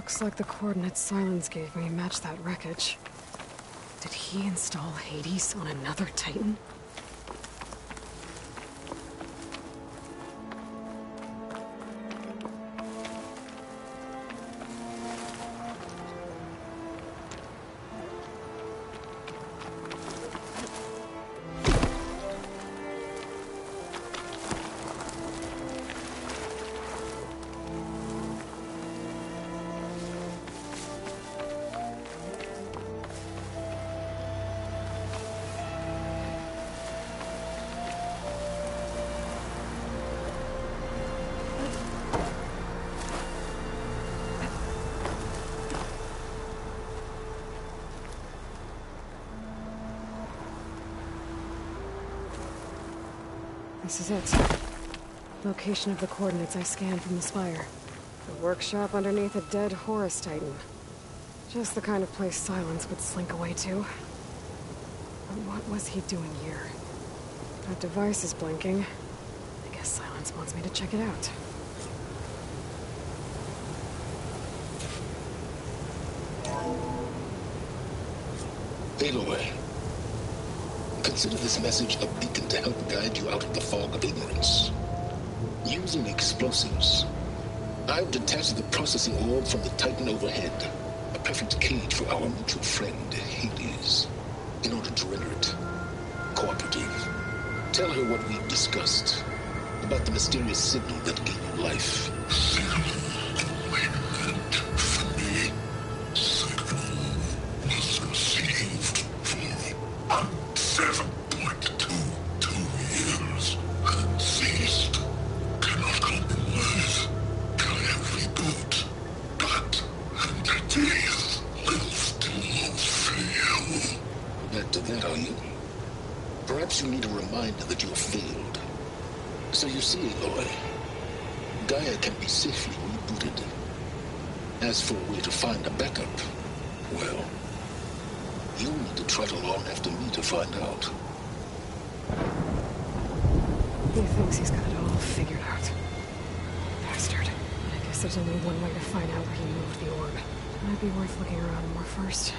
Looks like the coordinates Silence gave me match that wreckage. Did he install Hades on another Titan? This is it. Location of the coordinates I scanned from the spire. The workshop underneath a dead Horus Titan. Just the kind of place Silence would slink away to. But what was he doing here? That device is blinking. I guess Silence wants me to check it out. Aloy, consider this message a beacon to help guide you out of the fog of ignorance. Using explosives, I've detached the processing orb from the Titan overhead, a perfect cage for our mutual friend, Hades, in order to render it cooperative. Tell her what we've discussed about the mysterious signal that gave you life. Perhaps you need a reminder that you have failed. So you see, Aloy, Gaia can be safely rebooted. As for a way to find a backup, well, you'll need to trot along after me to find out. He thinks he's got it all figured out. Bastard. I guess there's only one way to find out where he moved the orb. Might be worth looking around more first.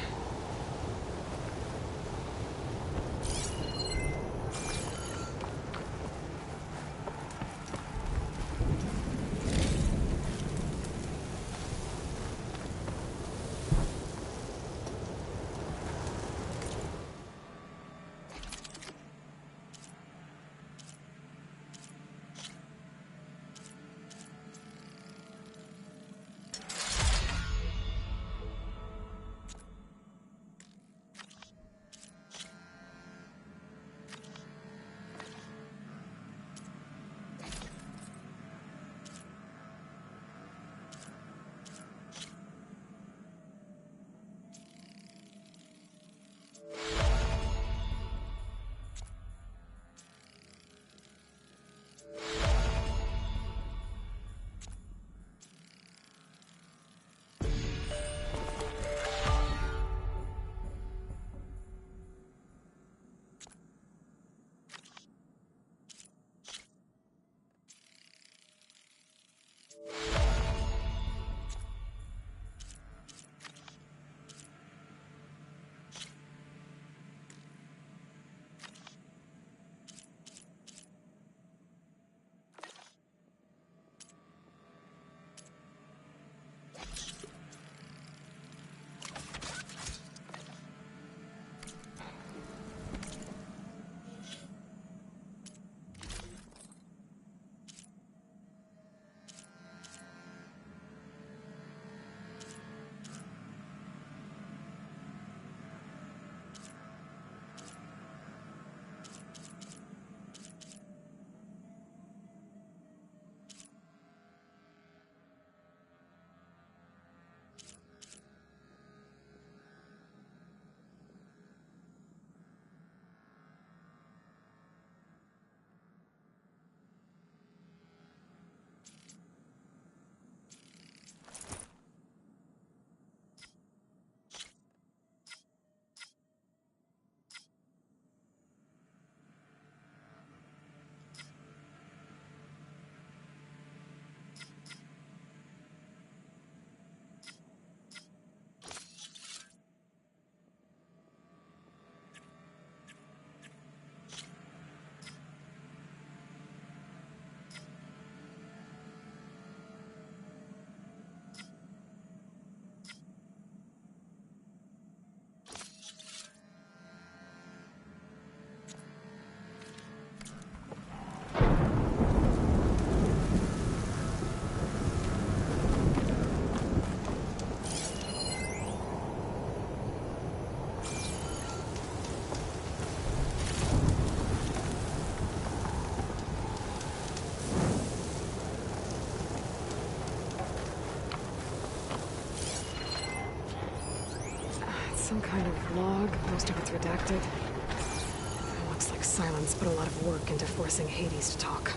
Some kind of log, most of it's redacted. It looks like Silence put a lot of work into forcing Hades to talk.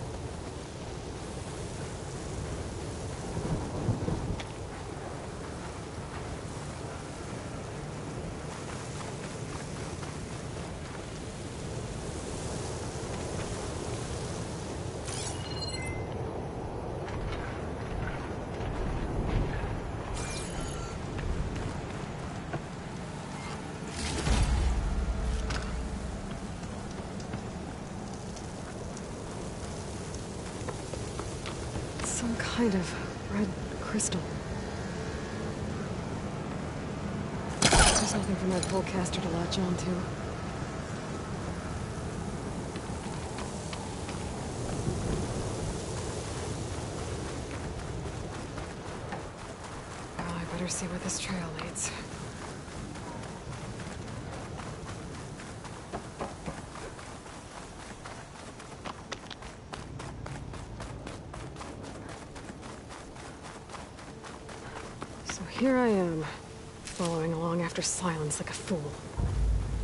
Some kind of red crystal. There's nothing for my Volcaster to latch on to. Well, I better see where this trail leads. Here I am, following along after Silence like a fool.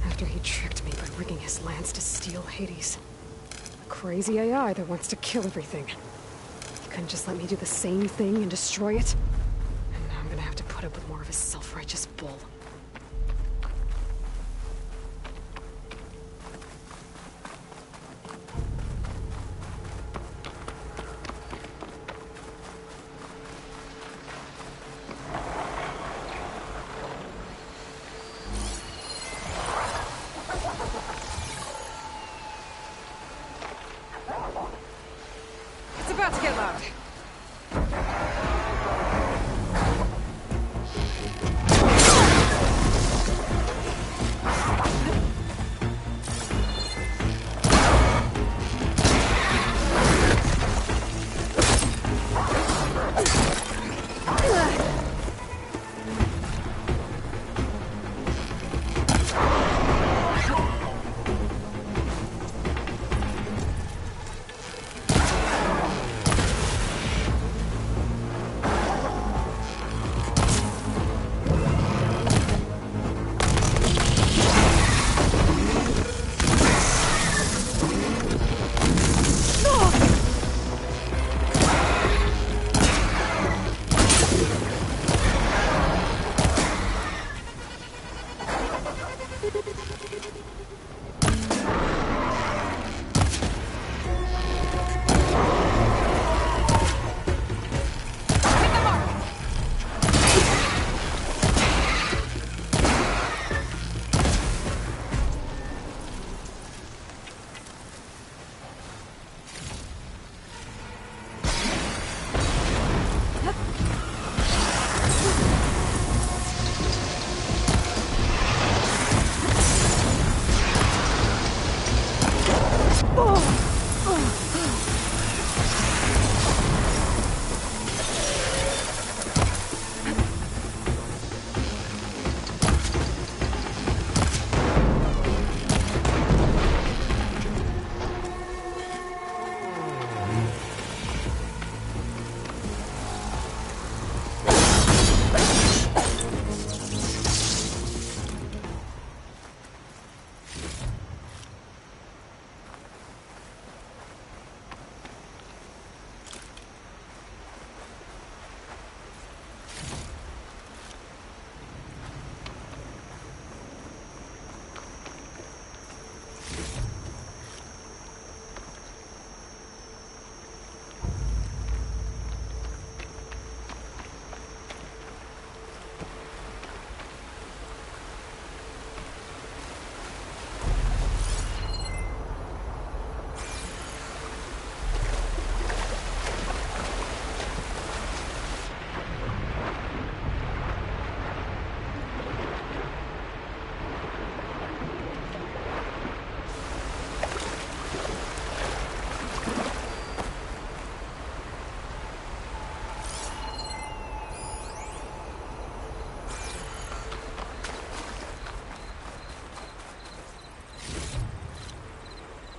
After he tricked me by rigging his lance to steal Hades. A crazy AI that wants to kill everything. He couldn't just let me do the same thing and destroy it? And now I'm gonna have to put up with more of his self-righteous bull. About to get loud.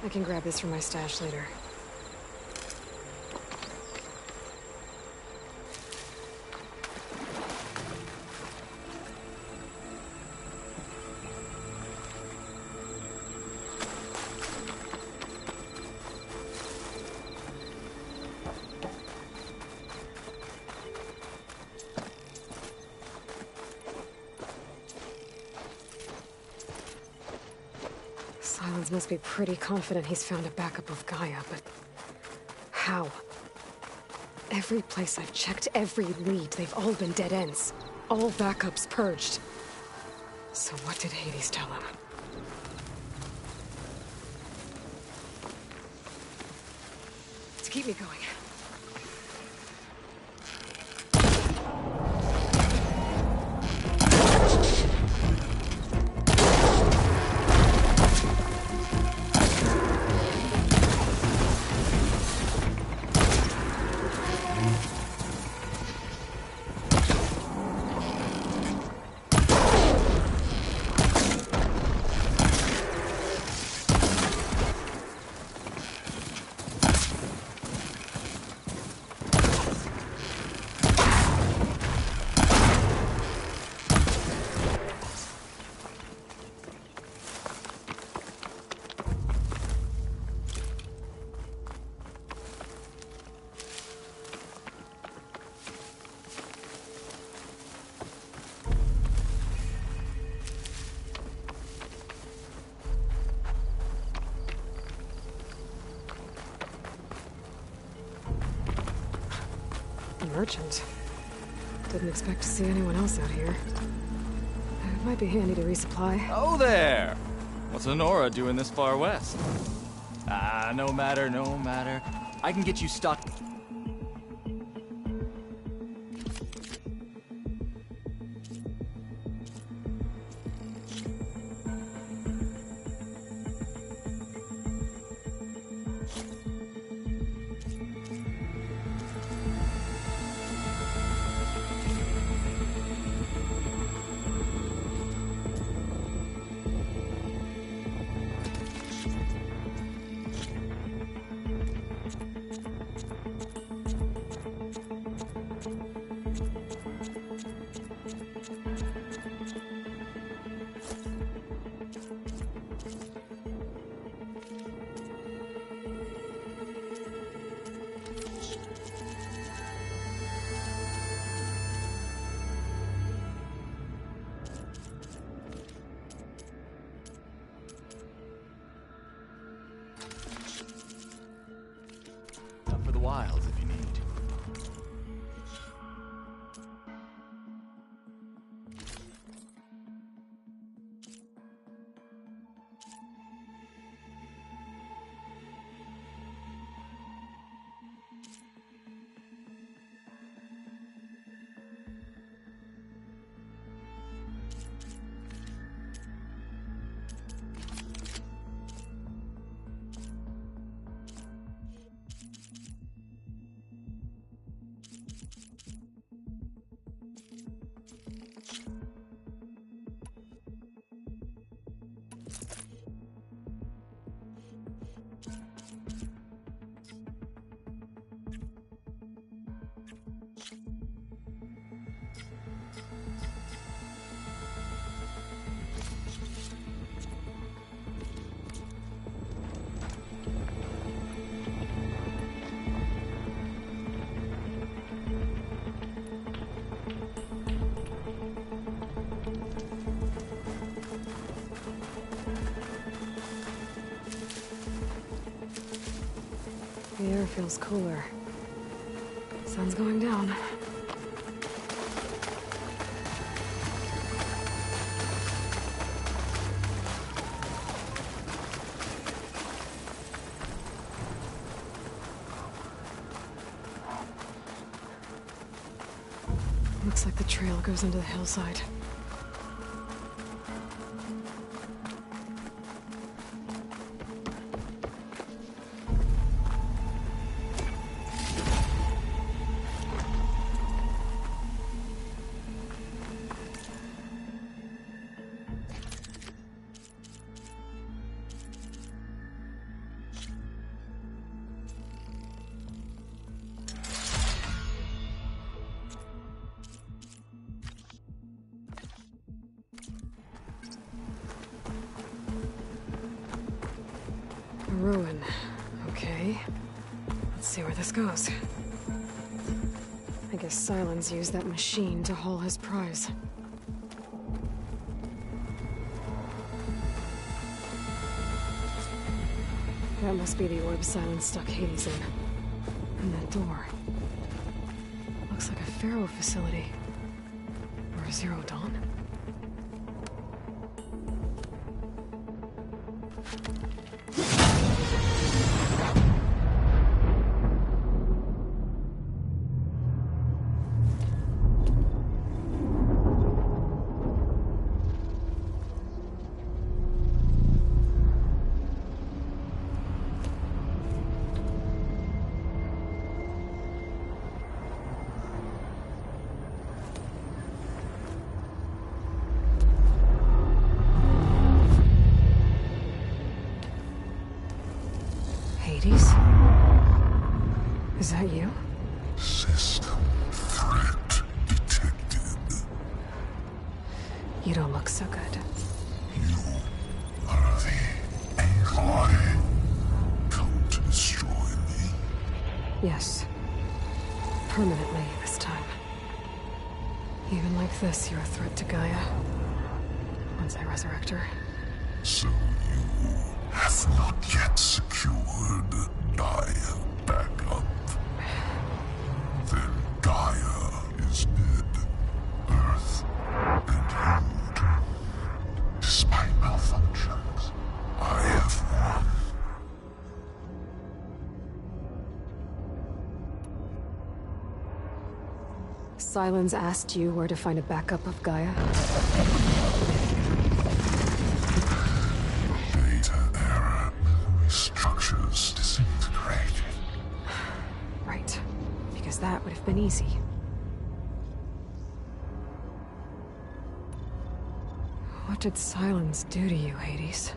I can grab this from my stash later. Silence must be pretty confident he's found a backup of Gaia, but... how? Every place I've checked, every lead, they've all been dead ends. All backups purged. So what did Hades tell him? To keep me going. Merchant. Didn't expect to see anyone else out here. It might be handy to resupply. Oh there! What's Honora doing this far west? No matter, no matter. I can get you stocked. For the wilds if you need. The air feels cooler. Sun's going down. Looks like the trail goes into the hillside. A ruin. Okay. Let's see where this goes. I guess Silence used that machine to haul his prize. That must be the orb Silence stuck Hades in. And that door. Looks like a Pharaoh facility. Or a Zero Dawn. Hades? Is that you? System threat detected. You don't look so good. You are the AI come to destroy me. Yes. Permanently this time. Even like this, you're a threat to Gaia. Once I resurrect her. So you have not yet secured Gaia back up. Then Gaia is dead. Earth and you too. Despite malfunctions, I have won. Silence asked you where to find a backup of Gaia? Data error, memory structures disintegrated. Right. Because that would have been easy. What did Silence do to you, Hades?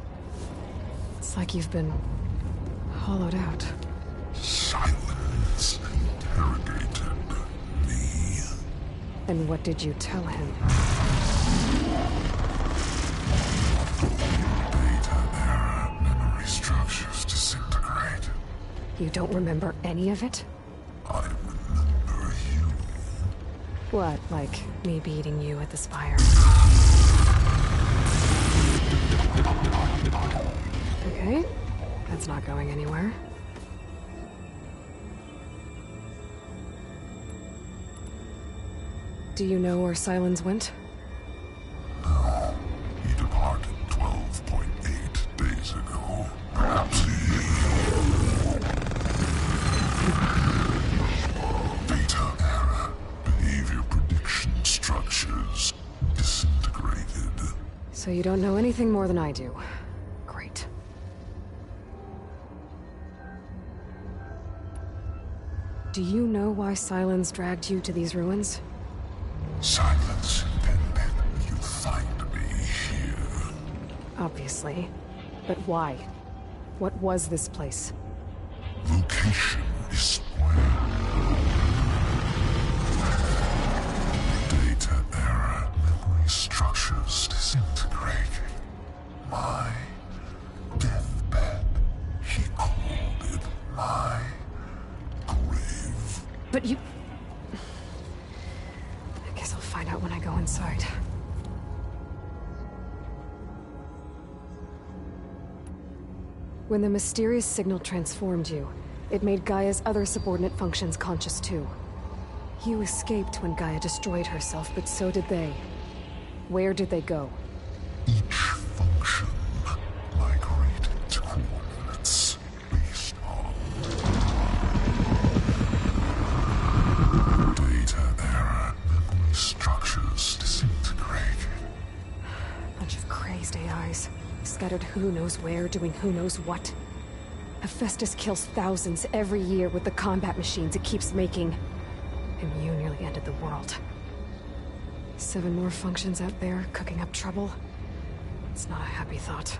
It's like you've been hollowed out. Silence interrogated me. And what did you tell him? Data error, memory structures disintegrated. You don't remember any of it? I remember you. What, like me beating you at the spire? Okay, that's not going anywhere. Do you know where Silence went? No, he departed 12.8 days ago. Perhaps he... Data error, behavior prediction structures disintegrated. So you don't know anything more than I do. Great. Do you know why Silence dragged you to these ruins? Silence intended you find me here. Obviously. But why? What was this place? Location is where. Data error, memory structures disintegrated. My deathbed. He called it my grave. But you... I guess I'll find out when I go inside. When the mysterious signal transformed you, it made Gaia's other subordinate functions conscious too. You escaped when Gaia destroyed herself, but so did they. Where did they go? Each function migrated to coordinates based on data error, memory structures disintegrated. Bunch of crazed AIs, scattered who knows where, doing who knows what. Hephaestus kills thousands every year with the combat machines it keeps making. And you nearly ended the world. 7 more functions out there, cooking up trouble. It's not a happy thought.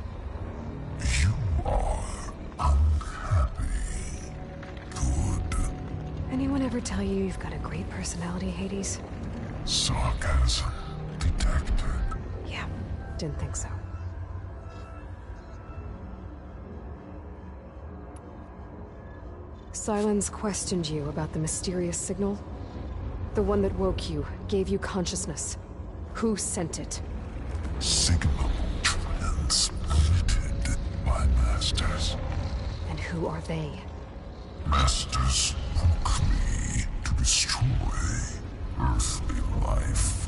You are unhappy. Good. Anyone ever tell you you've got a great personality, Hades? Sarcasm detected. Yeah, didn't think so. Silence questioned you about the mysterious signal? The one that woke you, gave you consciousness. Who sent it? Signal transmitted by masters. And who are they? Masters alchemy to destroy earthly life.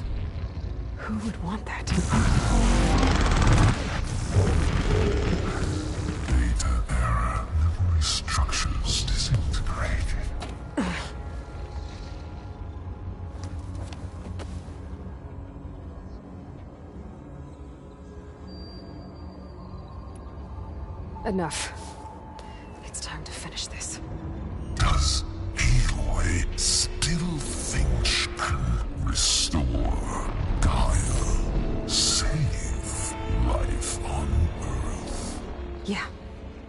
Who would want that? Data era memory structures disintegrated. Enough. It's time to finish this. Does Aloy still think she can restore Gaia? Save life on Earth? Yeah,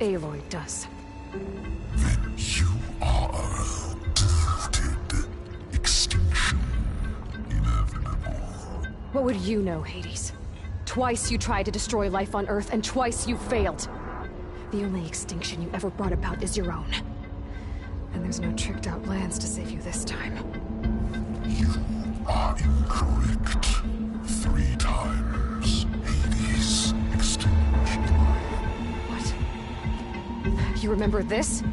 Aloy does. Then you are deluded. Extinction inevitable. What would you know, Hades? Twice you tried to destroy life on Earth, and twice you failed. The only extinction you ever brought about is your own. And there's no tricked-out lands to save you this time. You are incorrect. 3 times. Hades extinguished life. What? You remember this?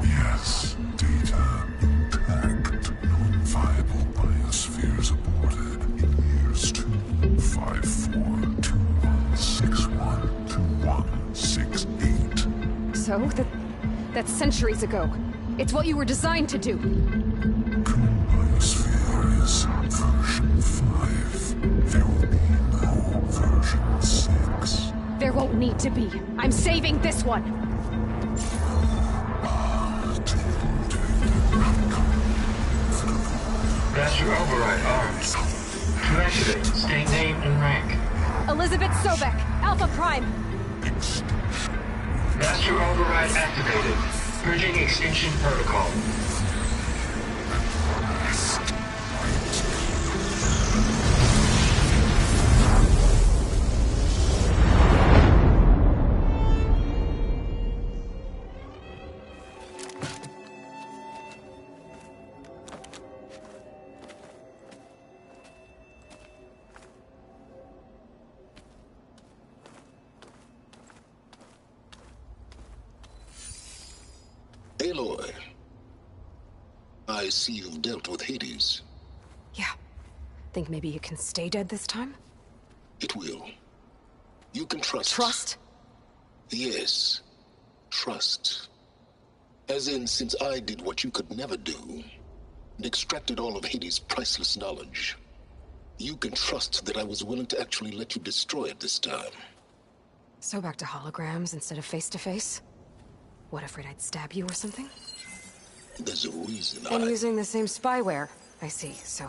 Yes, data intact. Non-viable biospheres aborted in years 254, 2161, 2168. So, that's centuries ago. It's what you were designed to do. Current biosphere is version 5. There will be no version 6. There won't need to be. I'm saving this one. Master override armed. To activate, state name and rank. Elizabeth Sobek, Alpha Prime. Master override activated. Purging extinction protocol. Aloy, I see you've dealt with Hades. Yeah. Think maybe you can stay dead this time? It will. You can trust. Trust? Yes. Trust. As in, since I did what you could never do, and extracted all of Hades' priceless knowledge, you can trust that I was willing to actually let you destroy it this time. So back to holograms instead of face-to-face? What, afraid I'd stab you or something? There's a reason And using the same spyware. I see, so...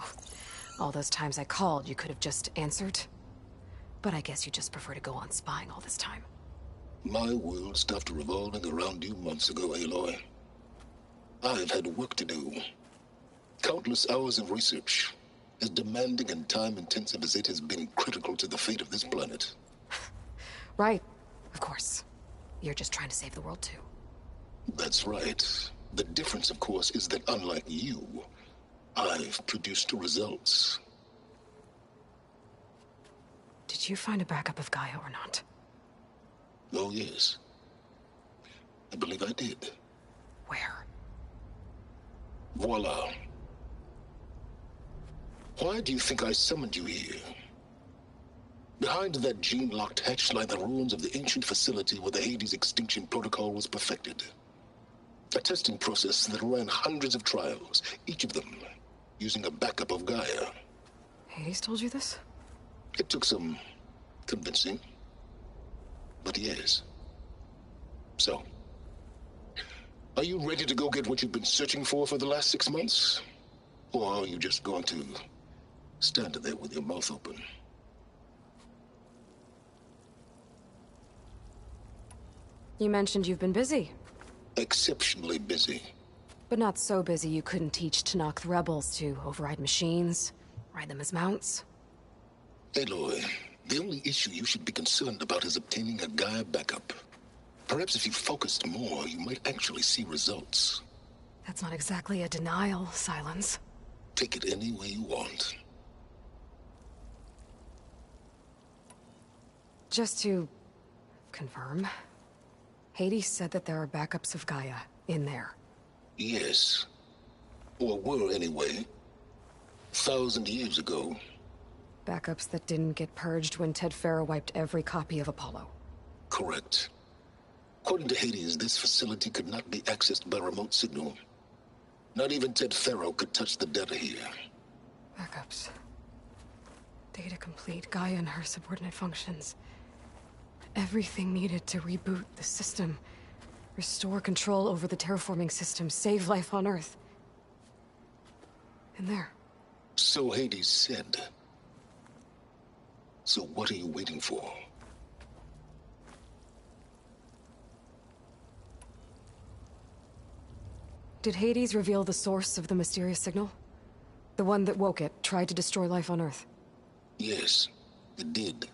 all those times I called, you could have just answered? But I guess you just prefer to go on spying all this time. My world stopped revolving around you months ago, Aloy. I've had work to do. Countless hours of research, as demanding and time-intensive as it has been critical to the fate of this planet. Right, of course. You're just trying to save the world, too. That's right. The difference, of course, is that unlike you, I've produced results. Did you find a backup of Gaia or not? Oh, yes. I believe I did. Where? Voila. Why do you think I summoned you here? Behind that gene-locked hatch lie the ruins of the ancient facility where the Hades extinction protocol was perfected. A testing process that ran hundreds of trials, each of them using a backup of Gaia. Hades told you this? It took some convincing, but yes. So, are you ready to go get what you've been searching for the last 6 months? Or are you just going to stand there with your mouth open? You mentioned you've been busy. Exceptionally busy. But not so busy you couldn't teach Tanakh the rebels to override machines, ride them as mounts. Aloy, the only issue you should be concerned about is obtaining a Gaia backup. Perhaps if you focused more, you might actually see results. That's not exactly a denial, Silence. Take it any way you want. Just to confirm, Hades said that there are backups of Gaia in there. Yes. Or were, anyway. 1,000 years ago. Backups that didn't get purged when Ted Farrow wiped every copy of Apollo. Correct. According to Hades, this facility could not be accessed by remote signal. Not even Ted Farrow could touch the data here. Backups. Data complete, Gaia and her subordinate functions. Everything needed to reboot the system. Restore control over the terraforming system, save life on Earth. In there. So Hades said. So what are you waiting for? Did Hades reveal the source of the mysterious signal? The one that woke it, tried to destroy life on Earth? Yes, it did.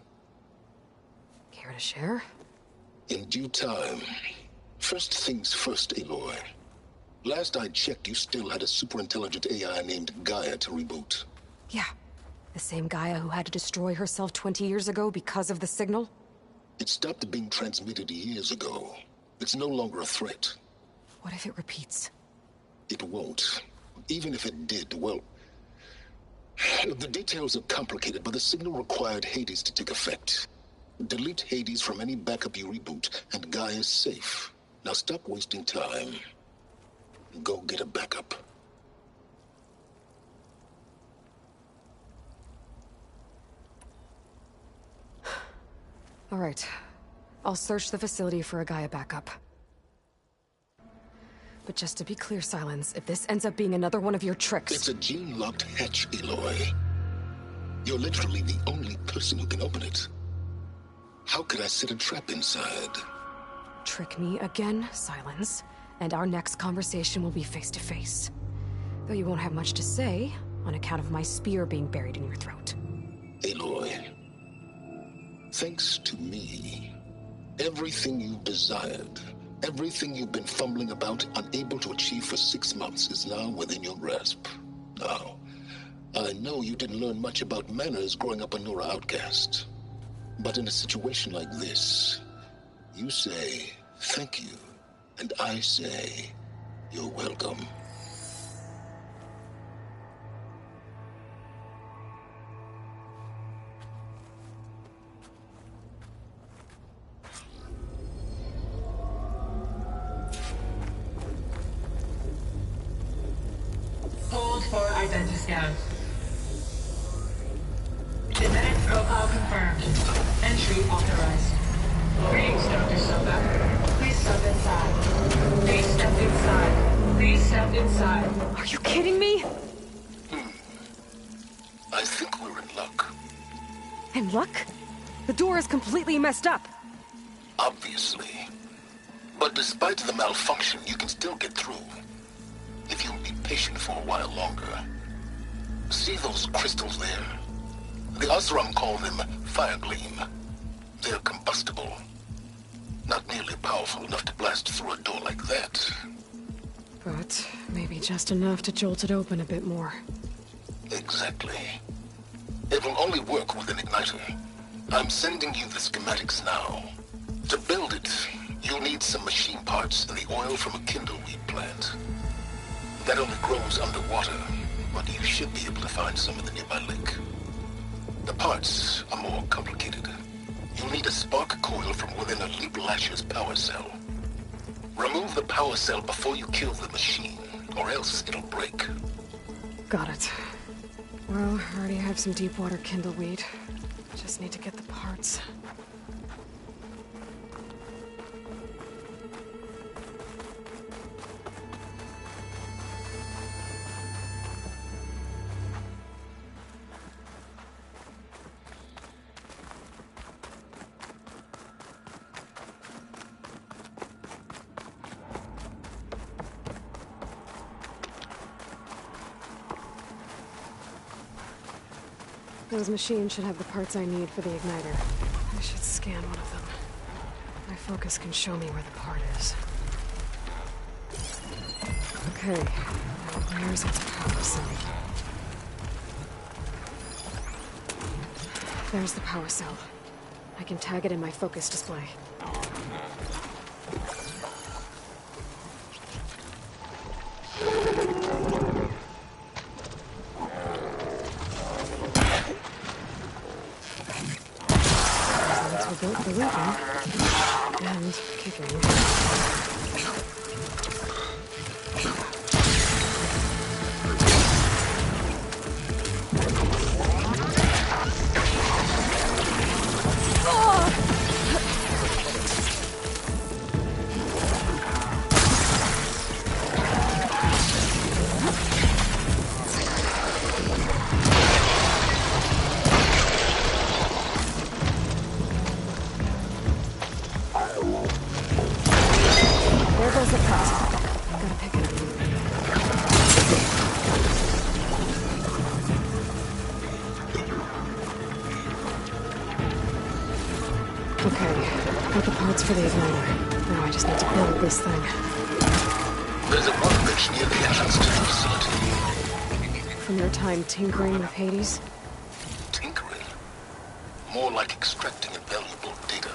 Care to share? In due time. First things first, Aloy. Last I checked, you still had a super-intelligent AI named Gaia to reboot. Yeah. The same Gaia who had to destroy herself 20 years ago because of the signal? It stopped being transmitted years ago. It's no longer a threat. What if it repeats? It won't. Even if it did, well... The details are complicated, but the signal required Hades to take effect. Delete Hades from any backup you reboot, and Gaia's safe. Now stop wasting time. Go get a backup. All right. I'll search the facility for a Gaia backup. But just to be clear, Silence, if this ends up being another one of your tricks... It's a gene-locked hatch, Aloy. You're literally the only person who can open it. How could I set a trap inside? Trick me again, Silence, and our next conversation will be face-to-face. Though you won't have much to say, on account of my spear being buried in your throat. Aloy, thanks to me, everything you've desired, everything you've been fumbling about, unable to achieve for 6 months, is now within your grasp. Now, I know you didn't learn much about manners growing up a Nora outcast. But in a situation like this, you say, thank you, and I say, you're welcome. Hold for identity scan. Genetic profile confirmed. Entry authorized. Greetings, Dr. Soka. Please step inside. Please step inside. Please step inside. Are you kidding me? I think we're in luck. In luck? The door is completely messed up. Obviously. But despite the malfunction, you can still get through. If you'll be patient for a while longer. See those crystals there? The Osram call them fire gleam. They're combustible. Not nearly powerful enough to blast through a door like that. But maybe just enough to jolt it open a bit more. Exactly. It will only work with an igniter. I'm sending you the schematics now. To build it, you'll need some machine parts and the oil from a kindleweed plant. That only grows underwater, but you should be able to find some in the nearby lake. The parts are more complicated. You'll need a spark coil from within a Leap Lasher's power cell. Remove the power cell before you kill the machine, or else it'll break. Got it. Well, I already have some deep water kindleweed. Just need to get the parts. Those machines should have the parts I need for the igniter. I should scan one of them. My focus can show me where the part is. Okay, now where's its power cell? There's the power cell. I can tag it in my focus display. built for living. And kicking. There goes the cut. Gotta pick it up. Okay, got the parts for the igniter. Now I just need to build this thing. There's a workbench near the entrance to the facility. From your time tinkering with Hades? Tinkering? More like extracting a valuable data.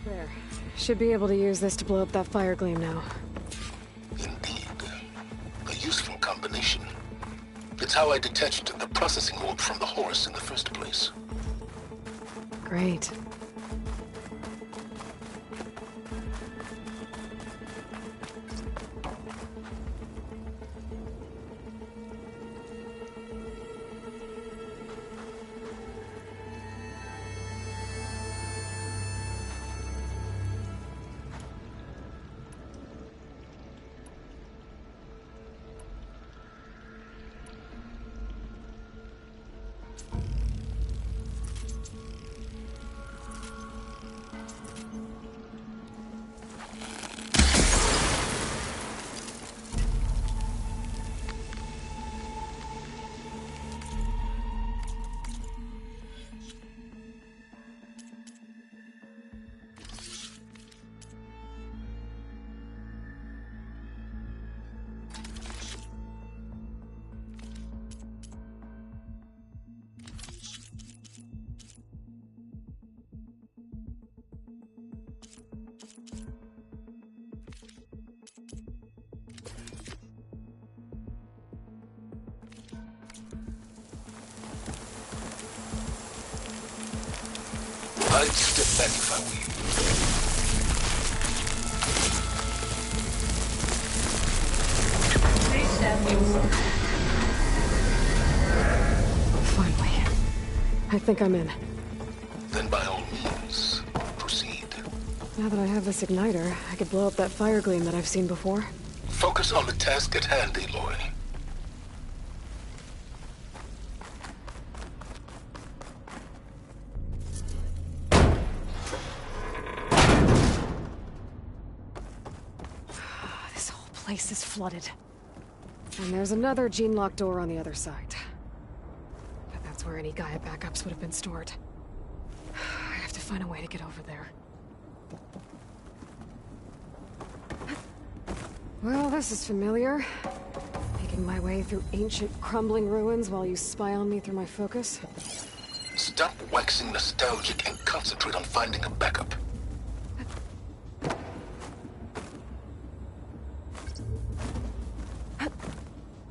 There. Should be able to use this to blow up that fire gleam now. Indeed. A useful combination. It's how I detached the processing orb from the horse in the first place. Great. I'd step back if I were you. Please stand inside. Finally. I think I'm in. Then by all means, proceed. Now that I have this igniter, I could blow up that fire gleam that I've seen before. Focus on the task at hand, Aloy. This whole place is flooded. And there's another gene-locked door on the other side. But that's where any Gaia backups would have been stored. I have to find a way to get over there. Well, this is familiar. Making my way through ancient, crumbling ruins while you spy on me through my focus. Stop waxing nostalgic and concentrate on finding a backup.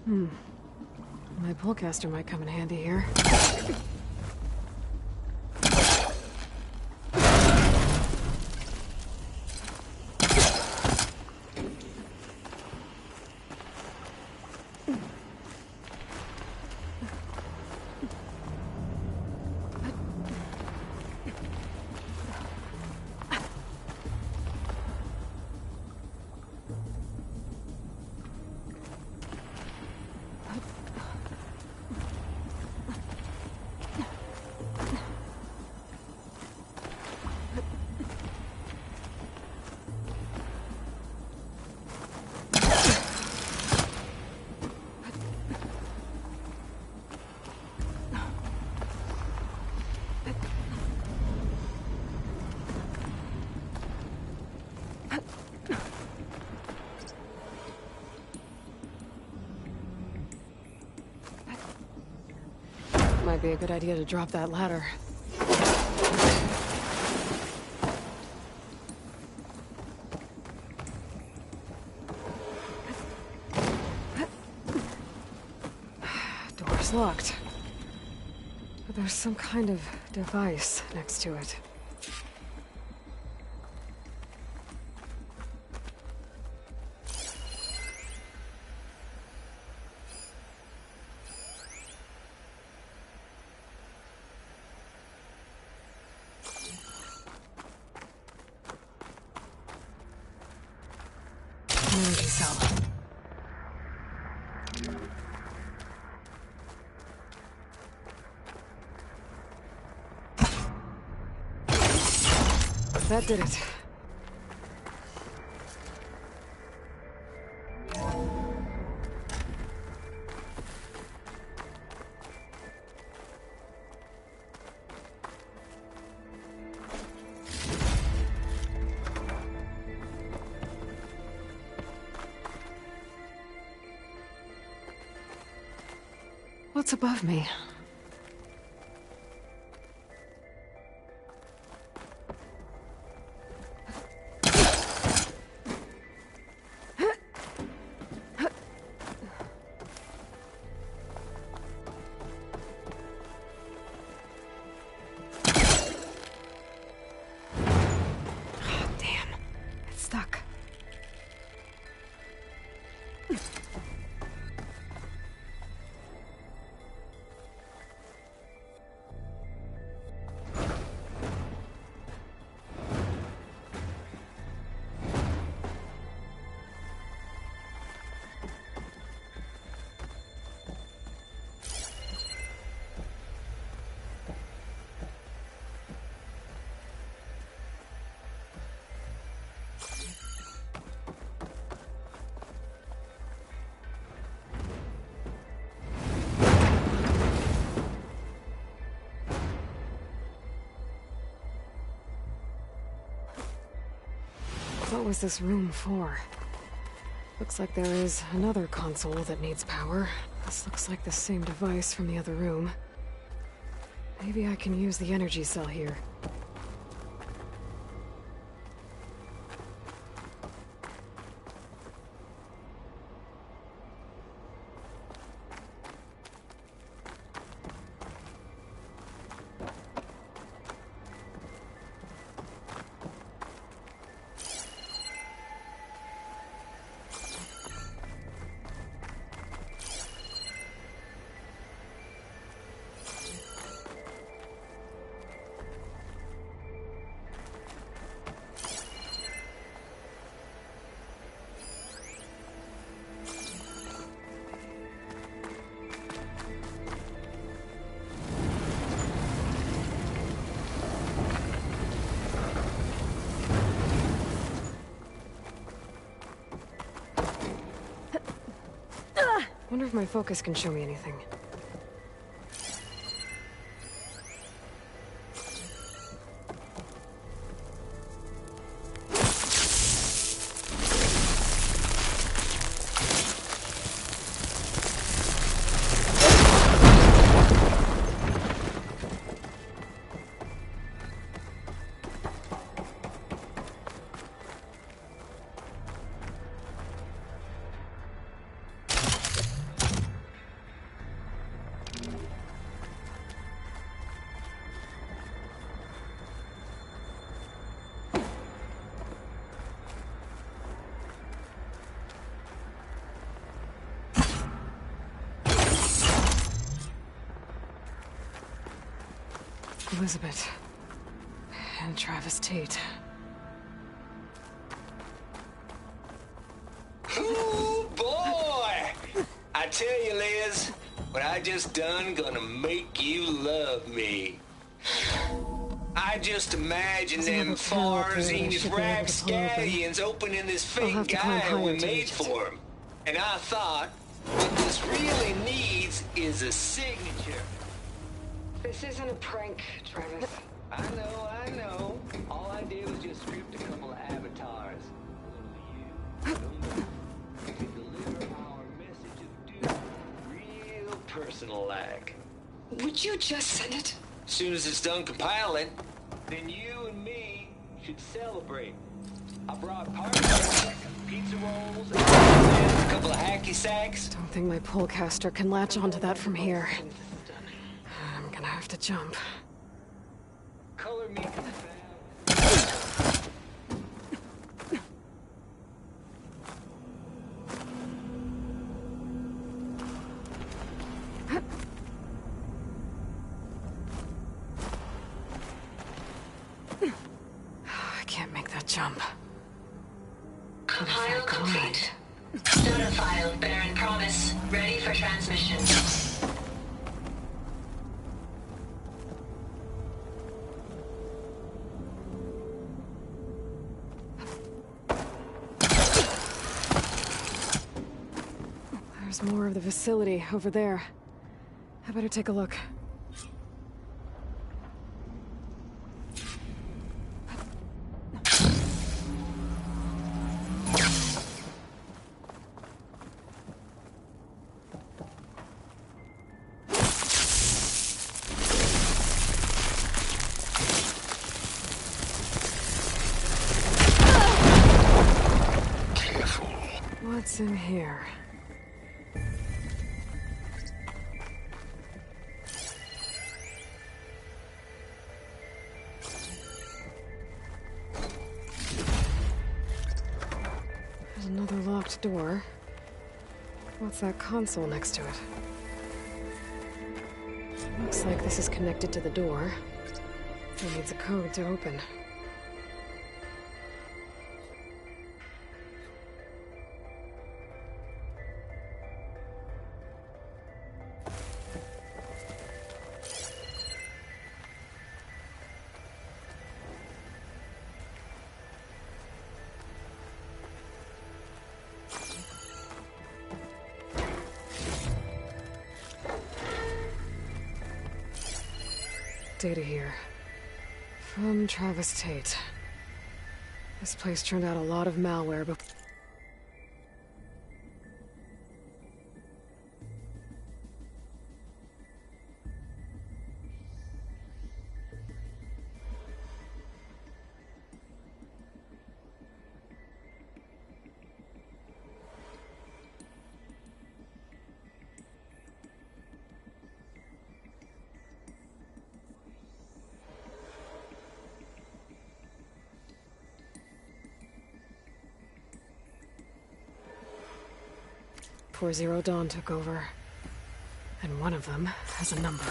My pullcaster might come in handy here. Might be a good idea to drop that ladder. Door's locked. But there's some kind of device next to it. Energy cell. That did it. What's above me? Damn, it's stuck. What was this room for? Looks like there is another console that needs power. This looks like the same device from the other room. Maybe I can use the energy cell here. Wonder if my focus can show me anything. Elizabeth. And Travis Tate. Ooh, boy! I tell you, Liz, what I just done gonna make you love me. I just imagine them Farzines rapscallions opening this fake guy we made for him. And I thought, what this really needs is a signature. This isn't a prank, Travis. I know. All I did was just script a couple of avatars. To deliver our message of doom real personal-like. Would you just send it? As soon as it's done compiling, then you and me should celebrate. I brought parties, pizza rolls, and a couple of hacky sacks. Don't think my pullcaster can latch onto that from here. I'm gonna have to jump. Color me I can't make that jump. Compile complete. Data file, Baron Promise, ready for transmission. There's more of the facility over there. I better take a look. Careful. What's in here? There's another locked door. What's that console next to it? Looks like this is connected to the door. It needs a code to open. Data here. From Travis Tate. This place turned out a lot of malware before. Before Zero Dawn took over. And one of them has a number.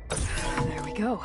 There we go.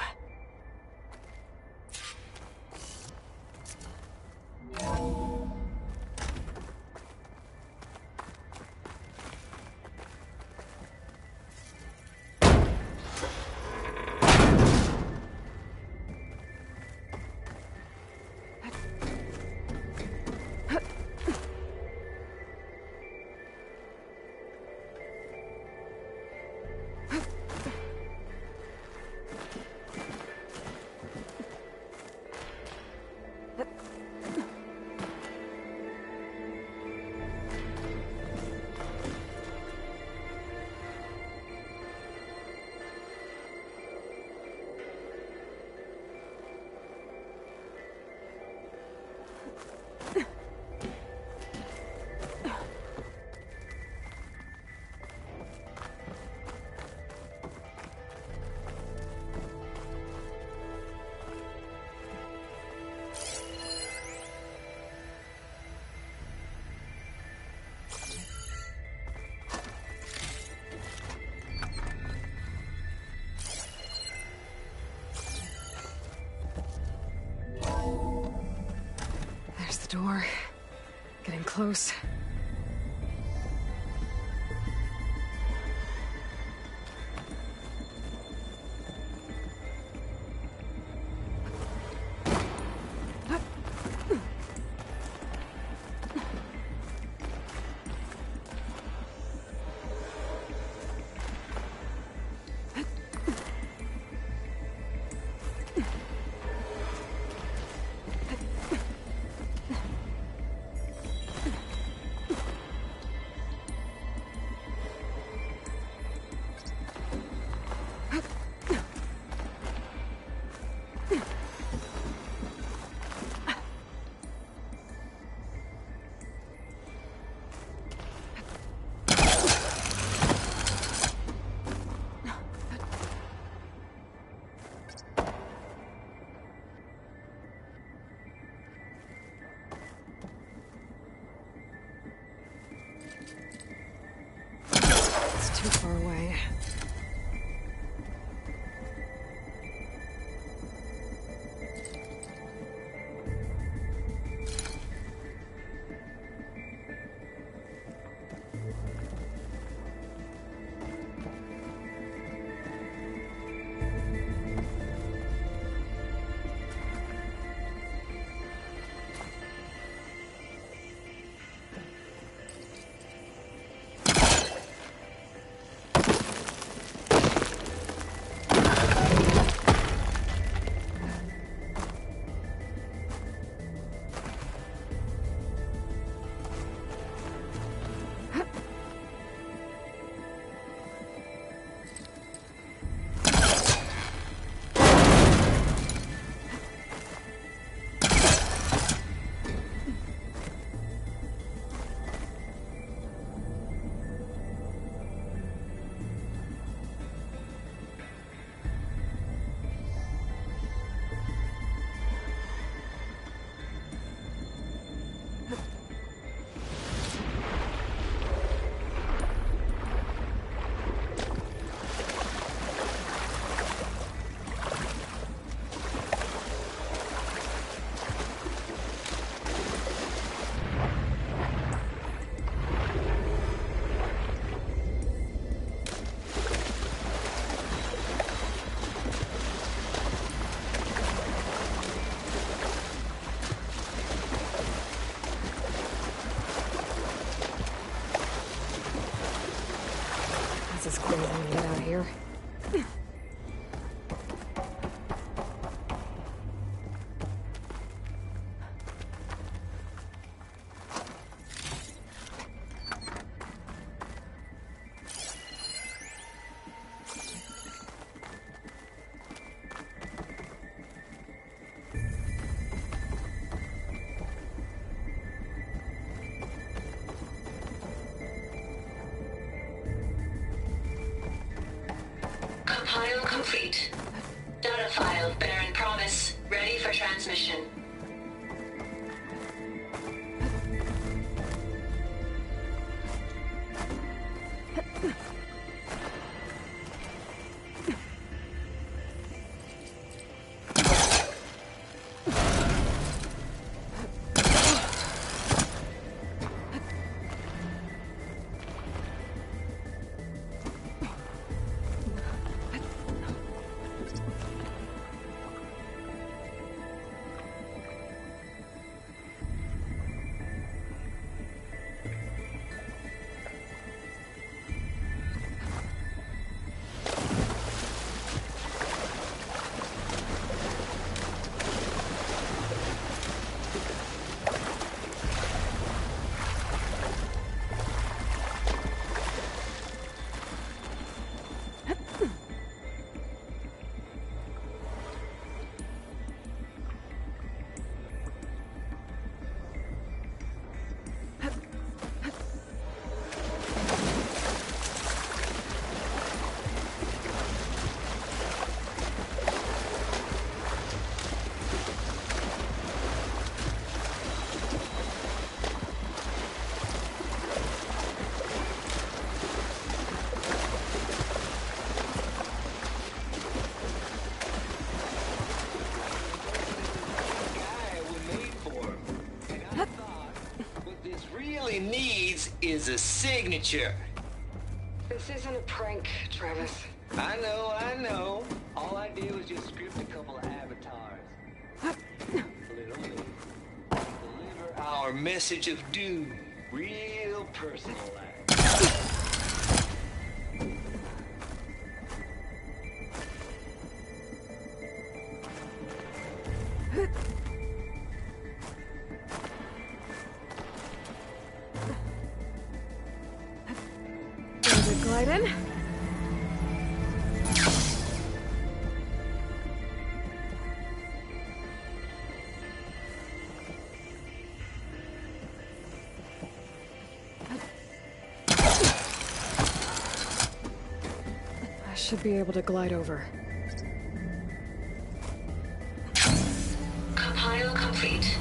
Getting close. It's too far away. This is clear when we get out here. Compile complete. Data file bearing promise ready for transmission. really needs is a signature. This isn't a prank, Travis. I know. All I did was just script a couple of avatars. Literally. Deliver our message of doom. Real personalized. There's a glide in. I should be able to glide over. Compile complete.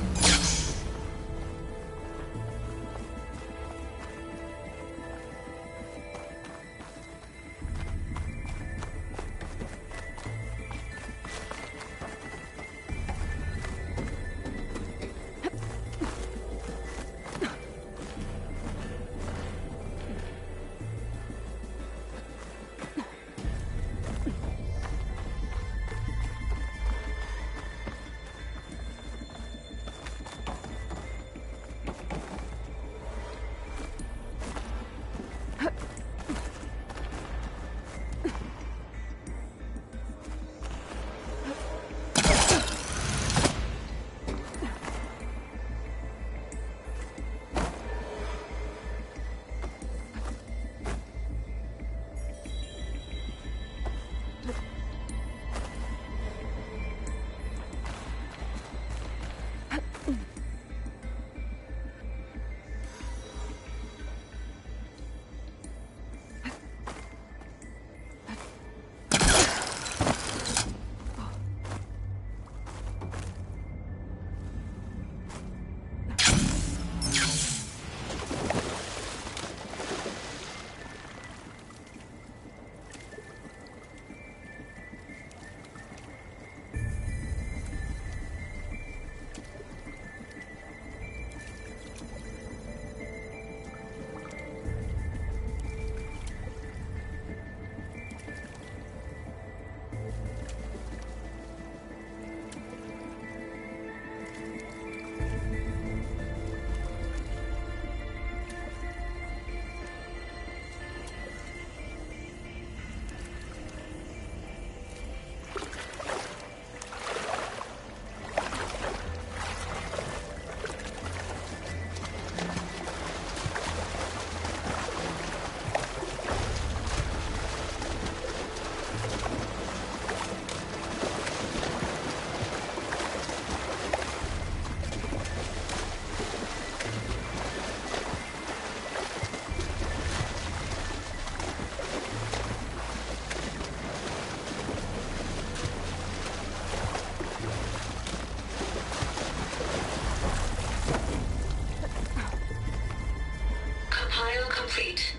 Compile complete.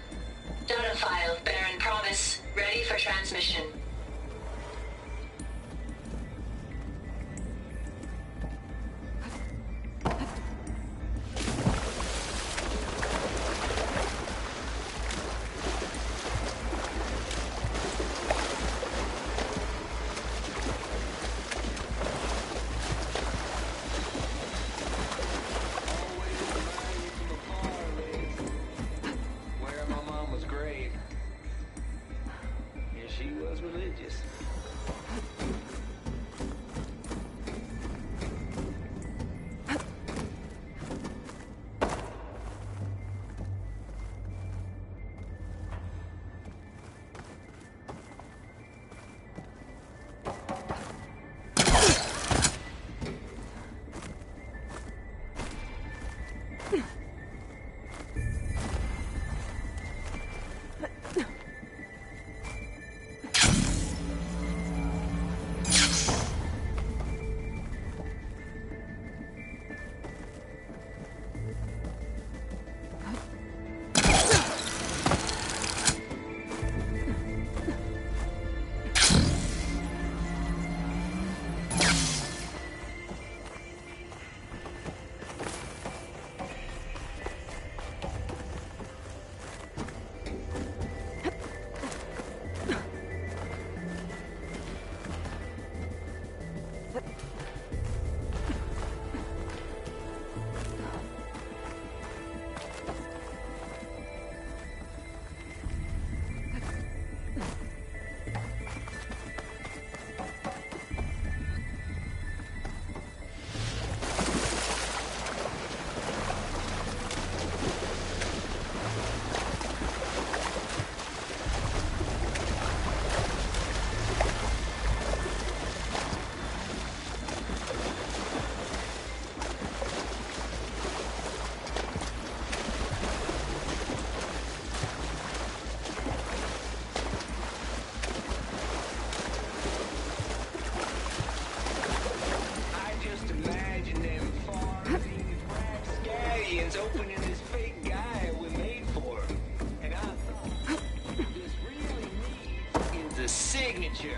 Data file, Baron Promise, ready for transmission. Where my mom was great. Yeah, she was with get you.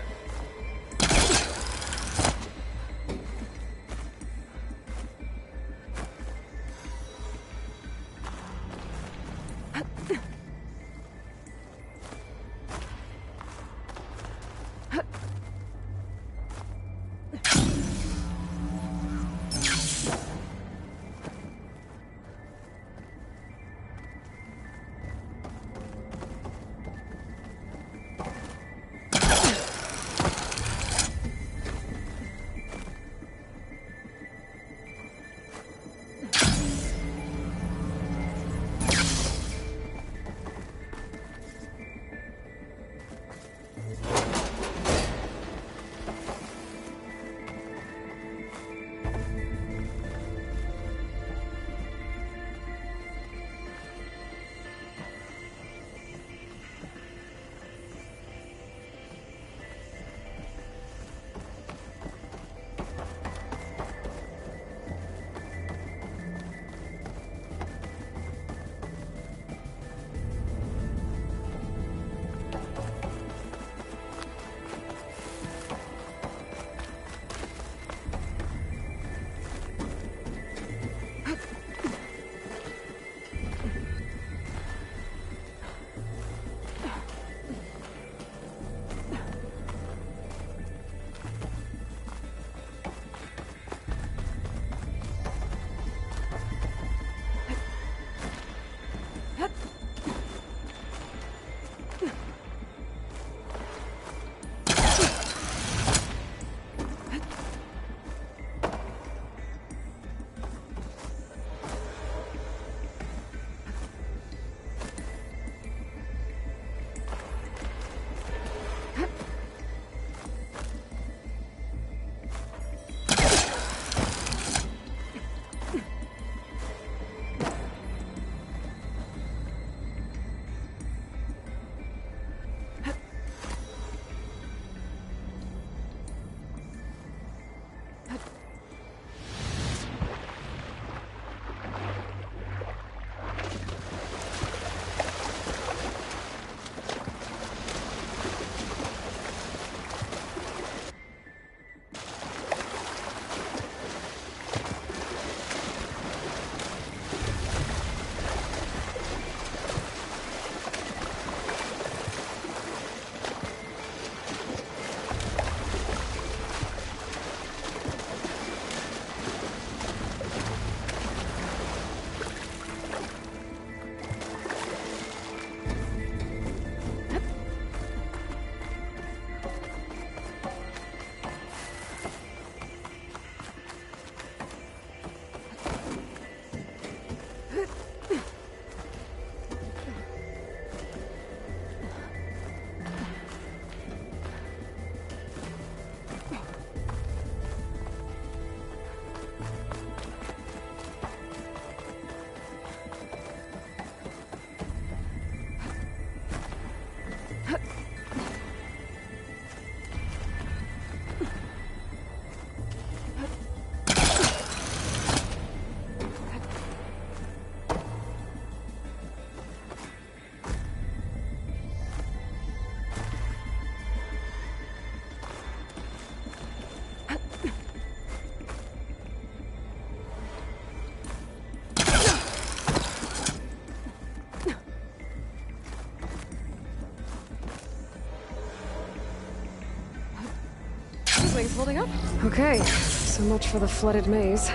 Things holding up? Okay, so much for the flooded maze.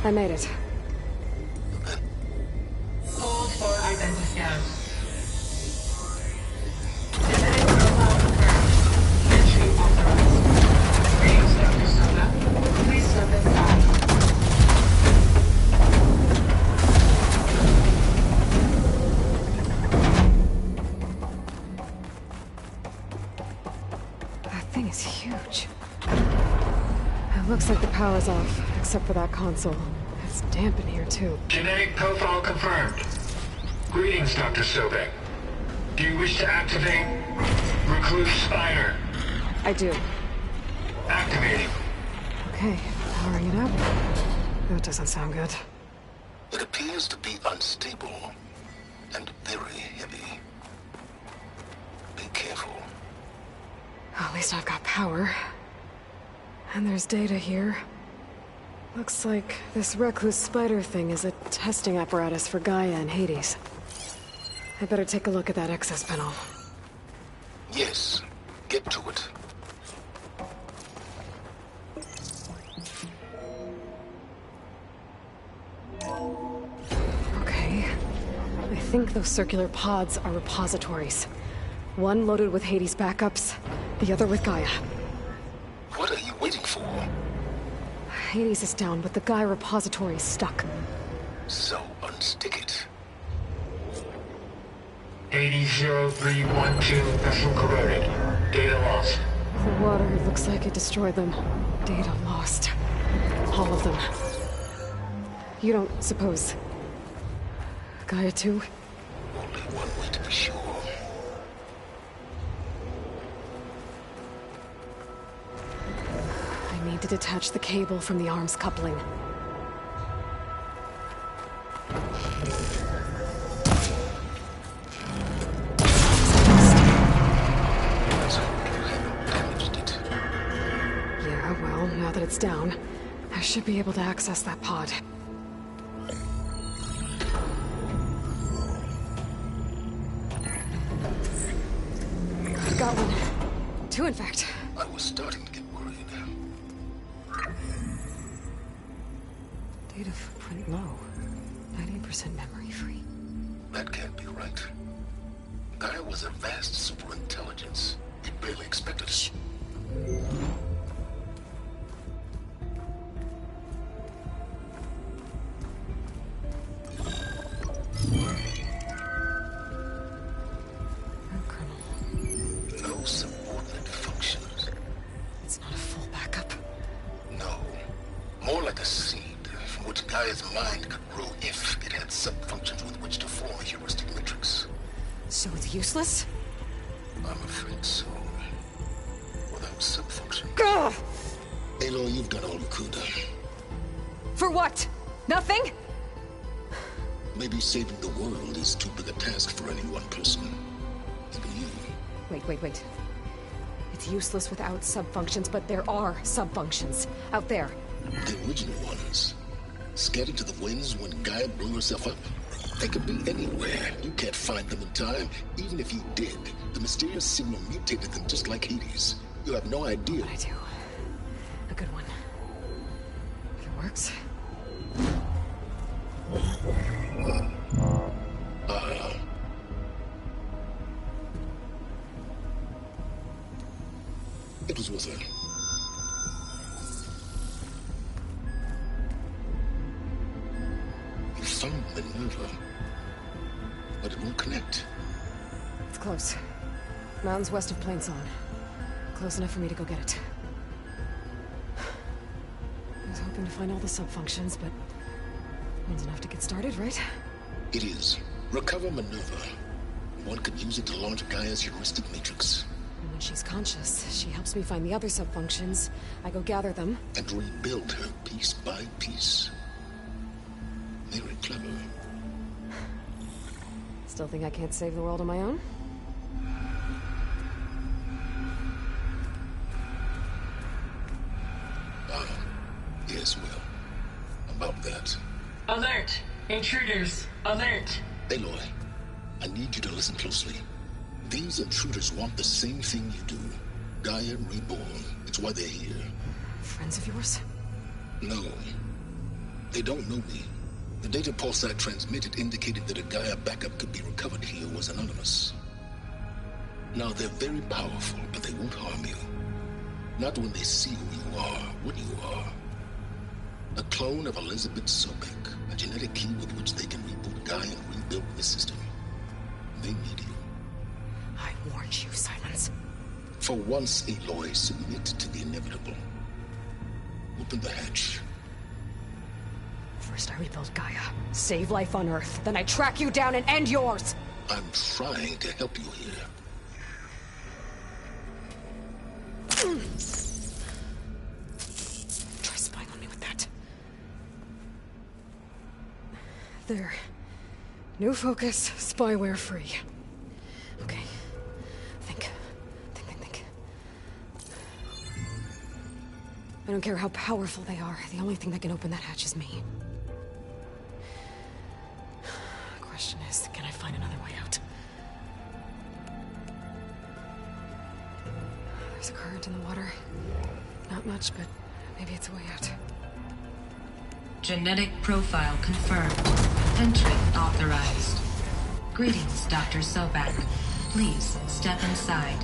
I made it. Hold for identiscan. Genetic profile confirmed. Entry authorized. Greetings, Dr. Soda. Please step inside. That thing is huge. It looks like the power's off, except for that console. It's damp in here, too. Genetic profile confirmed. Greetings, Dr. Sobek. Do you wish to activate Recluse Spider? I do. Activating. Okay, powering it up. That doesn't sound good. It appears to be unstable and very heavy. Be careful. At least I've got power. And there's data here. Looks like this recluse spider thing is a testing apparatus for Gaia and Hades. I better take a look at that access panel. Yes, get to it. Okay. I think those circular pods are repositories. One loaded with Hades backups, the other with Gaia. What are you waiting for? Hades is down, but the Gaia repository is stuck. So unstick it. 800312 vessel corroded. Data lost. The water looks like it destroyed them. Data lost. All of them. You don't suppose... Gaia too? Only one way to be sure. I need to detach the cable from the arms coupling. Let's hope you haven't damaged it. Yeah, well, now that it's down, I should be able to access that pod. I've got one. Two, in fact. I was starting to get worried. Data footprint low. 98% memory free. That can't be right. Gaia was a vast superintelligence. It barely expected us. No subordinate functions. It's not a full backup. No. More like a seed from which Gaia's mind could grow if it had sub-functions with which to form a heuristic matrix. So it's useless? I'm afraid so. Without sub-function. Gah! Aloy, you've done all you could. For what? Nothing? Maybe saving the world is too big a task for any one person. Even you. Wait. It's useless without sub-functions, but there are sub-functions out there. The original ones. Scattered to the winds when Gaia blew herself up. They could be anywhere. You can't find them in time. Even if you did, the mysterious signal mutated them just like Hades. You have no idea. But I do. A good one. If it works. It was worth it. You found Minerva, but it won't connect. It's close. Mountains west of Plainsong. Close enough for me to go get it. I was hoping to find all the sub-functions, but... one's enough to get started, right? It is. Recover Minerva. One could use it to launch Gaia's heuristic matrix. And when she's conscious, she helps me find the other sub-functions. I go gather them. And rebuild her piece by piece. Very clever. Still think I can't save the world on my own? Yes, well. About that. Alert! Intruders! Alert! Aloy, I need you to listen closely. These intruders want the same thing you do. Gaia reborn. It's why they're here. Friends of yours? No. They don't know me. The data pulse I transmitted indicated that a Gaia backup could be recovered here was anonymous. Now, they're very powerful, but they won't harm you. Not when they see who you are, what you are. A clone of Elizabeth Sobek, a genetic key with which they can reboot Gaia and rebuild the system. They need you. I warned you, Silence. For once, Aloy, submit to the inevitable. Open the hatch. First I rebuild Gaia, save life on Earth, then I track you down and end yours! I'm trying to help you here. Try spying on me with that. There. New focus, spyware free. Okay. Think. I don't care how powerful they are. The only thing that can open that hatch is me. The question is, can I find another way out? There's a current in the water. Not much, but maybe it's a way out. Genetic profile confirmed. Entry authorized. Greetings, Dr. Sobak. Please step inside.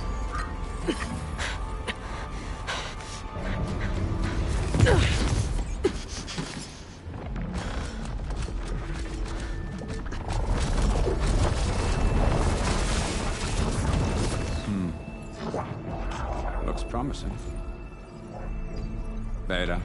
Looks promising. Beta.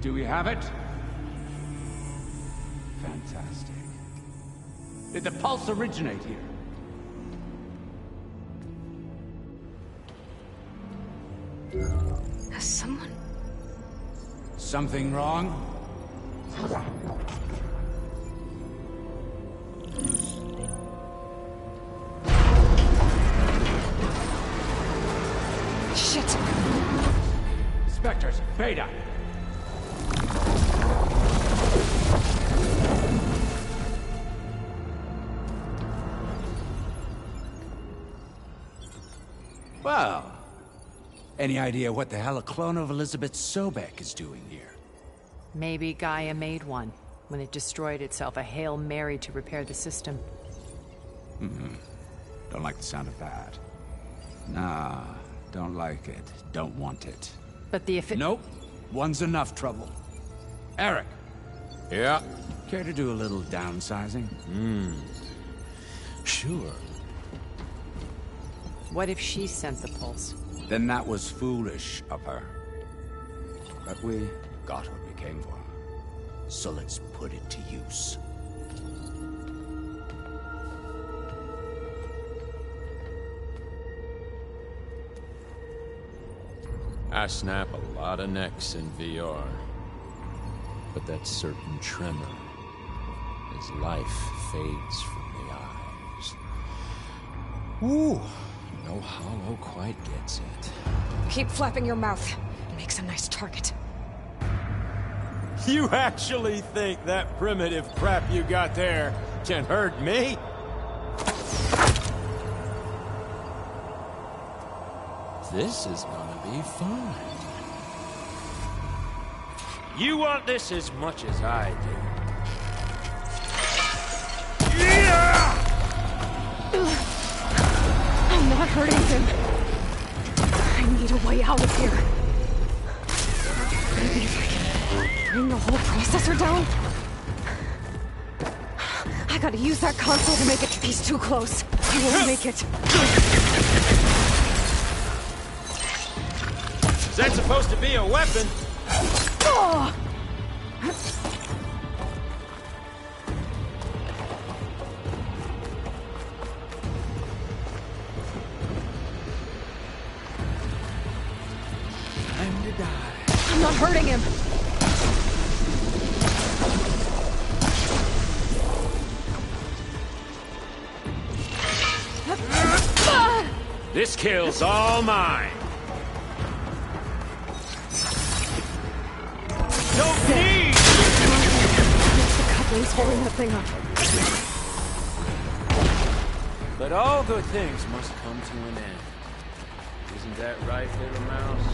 Do we have it? Fantastic. Did the pulse originate here? Has someone... Something wrong? Shit! Spectres, Beta! Well, any idea what the hell a clone of Elizabeth Sobek is doing here? Maybe Gaia made one, when it destroyed itself, a Hail Mary to repair the system. Don't like the sound of that. Nah, don't like it. Don't want it. But the Nope. One's enough trouble. Eric. Yeah? Care to do a little downsizing? Sure. What if she sent the pulse? Then that was foolish of her. But we got what we came for. So let's put it to use. I snap a lot of necks in VR. But that certain tremor as life fades from the eyes. Ooh, no hollow quite gets it. Keep flapping your mouth. It makes a nice target. You actually think that primitive crap you got there can hurt me? This is gonna be fun. You want this as much as I do. Yeah! I'm not hurting him. I need a way out of here. Maybe if I can bring the whole processor down? I gotta use that console to make it. He's too close. He won't make it. Is that supposed to be a weapon? Oh! Time to die. I'm not hurting him. This kill's all mine. Don't need! It's the couplings holding that thing up. But all good things must come to an end. Isn't that right, little mouse?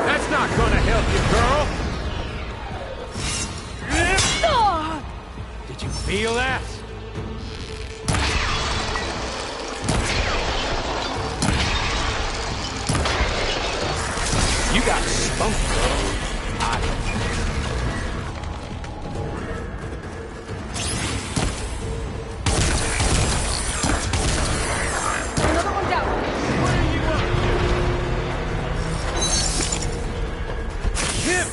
That's not gonna help you, girl! Did you feel that? You got spunk, girl. Another one down. What are you up to? Him!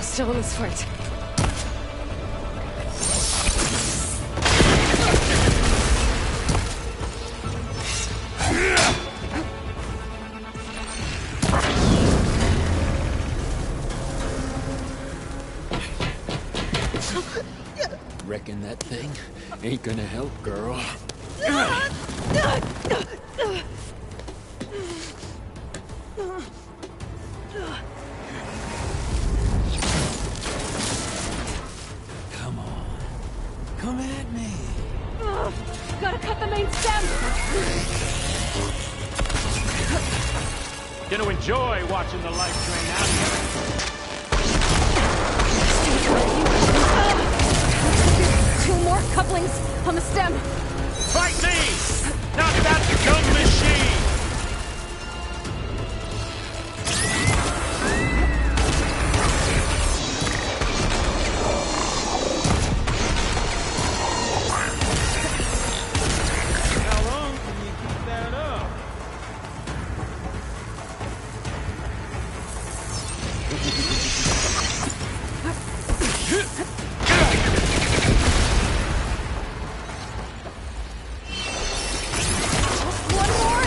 Still in this fight. Reckon that thing ain't gonna help, girl. Come on. Come at me. Gotta cut the main stem! Gonna enjoy watching the life drain out of you. Two more couplings on the stem! Fight me! Not that gun machine! How long can you keep that up? One more!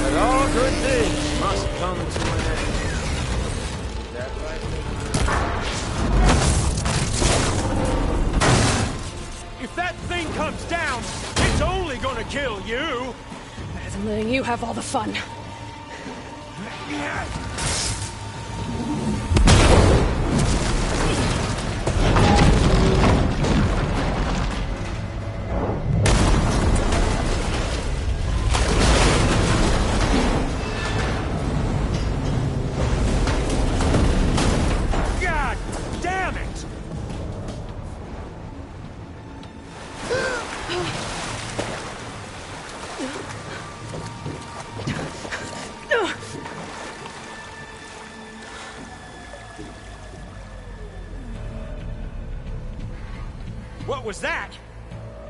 But all good things must come to an end. Is that right? If that thing comes down, it's only gonna kill you! Better than letting you have all the fun. God damn it! What was that?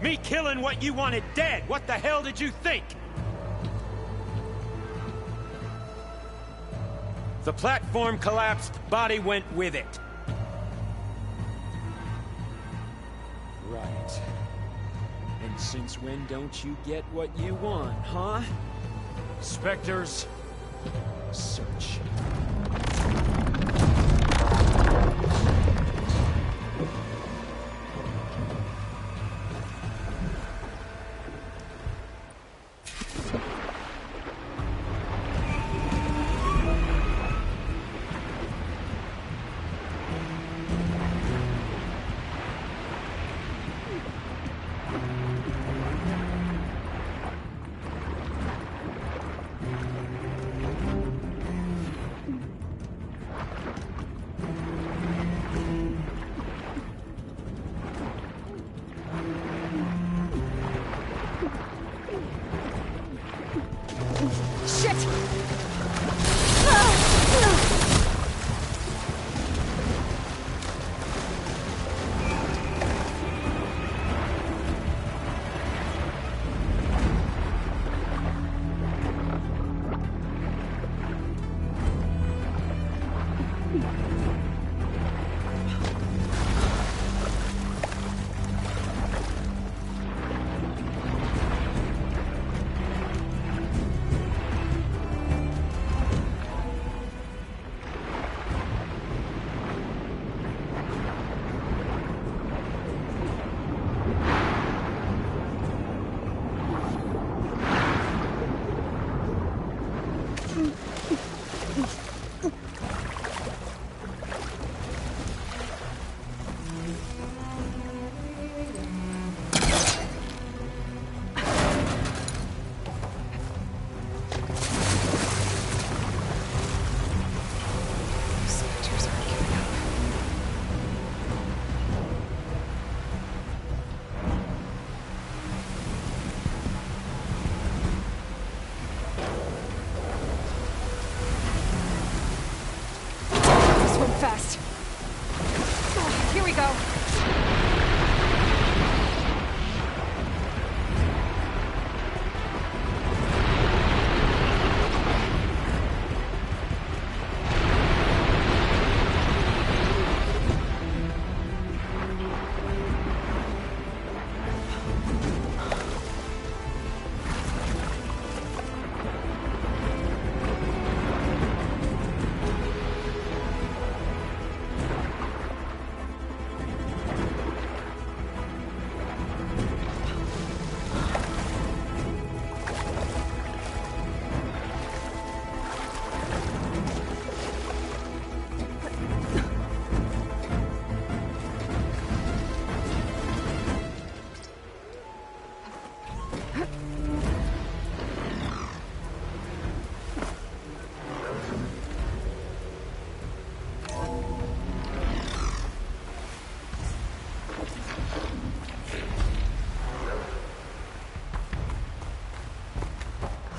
Me killing what you wanted dead. What the hell did you think? The platform collapsed, body went with it. Right. And since when don't you get what you want, huh? Spectres, search.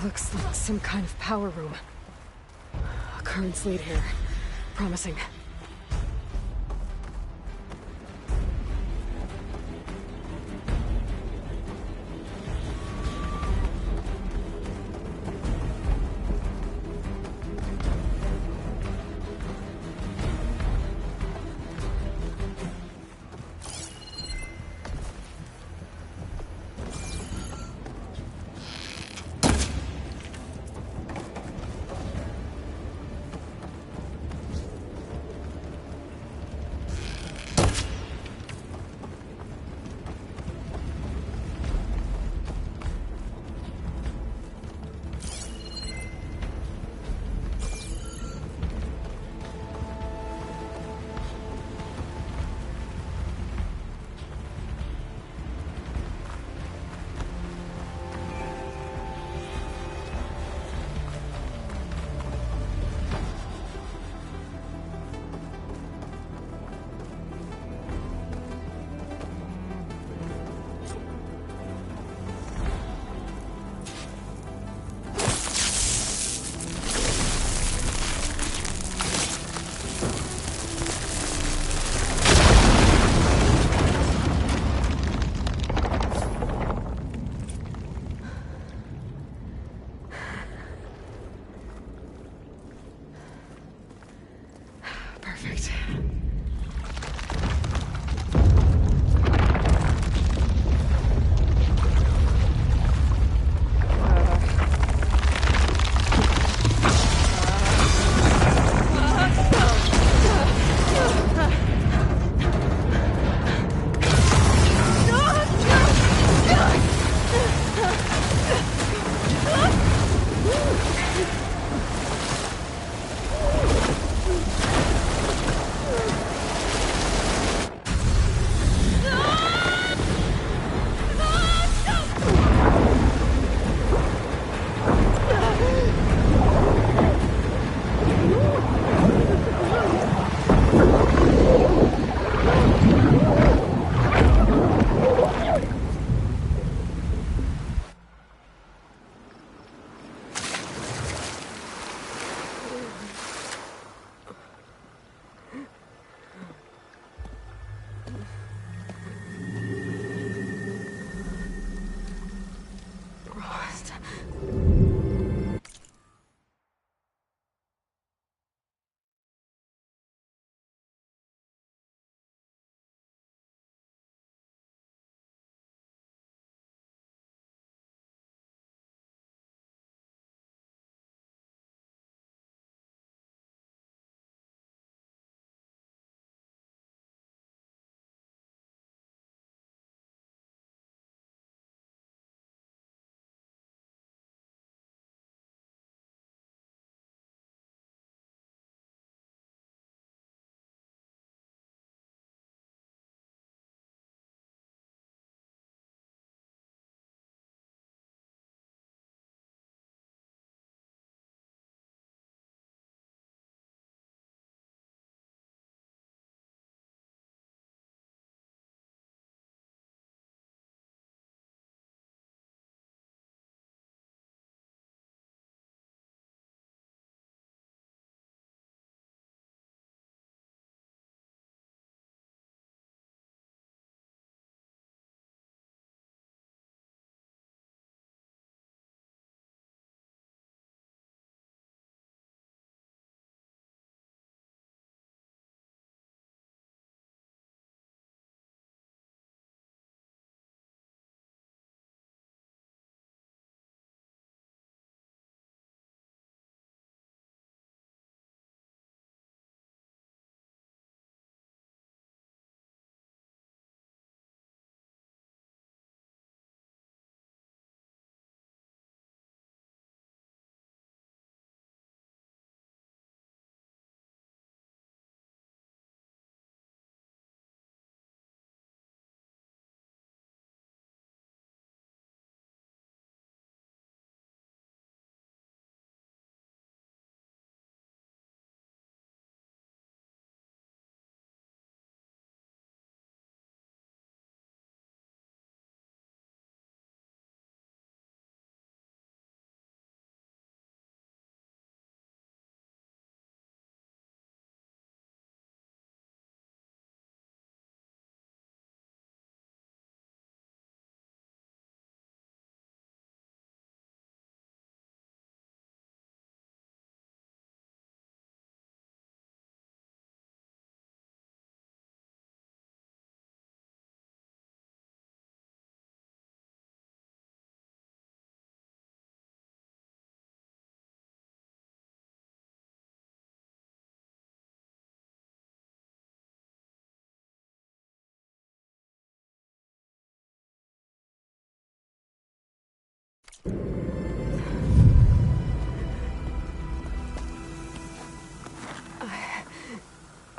Looks like some kind of power room. A currents lead here. Promising.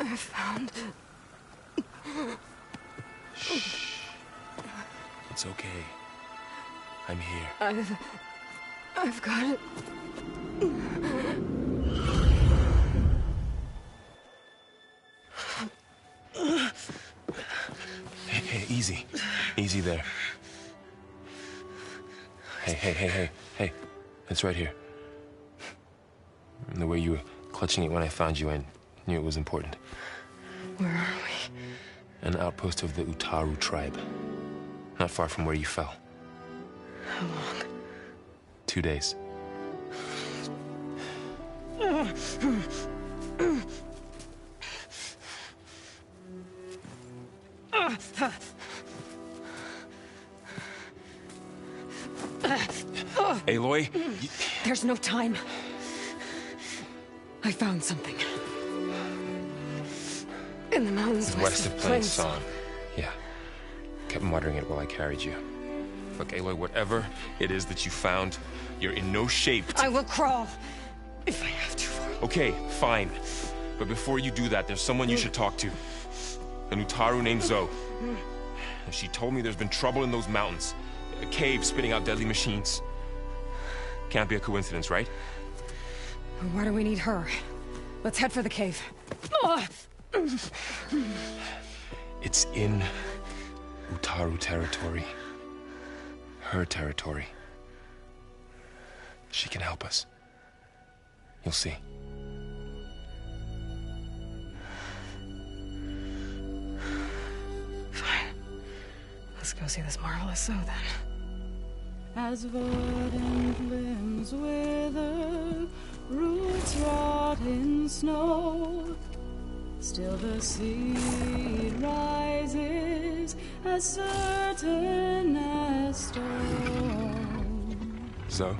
I found... Shh. It's okay. I'm here. I've got it. Hey, easy. Easy there. Hey. It's right here. And the way you were clutching it when I found you, I knew it was important. Where are we? An outpost of the Utaru tribe. Not far from where you fell. How long? 2 days. Aloy? There's no time. I found something. In the mountains West of Plainsong. Yeah. Kept muttering it while I carried you. Look, Aloy, whatever it is that you found, you're in no shape to... I will crawl. If I have to. Okay, fine. But before you do that, there's someone you should talk to. An Utaru named Zoe. And she told me there's been trouble in those mountains. A cave spitting out deadly machines. Can't be a coincidence, right? Why do we need her? Let's head for the cave. It's in Utaru territory. Her territory. She can help us. You'll see. Fine. Let's go see this marvelous Zoe then. As verdant limbs wither, roots rot in snow, still the seed rises as certain as stone. Zoe?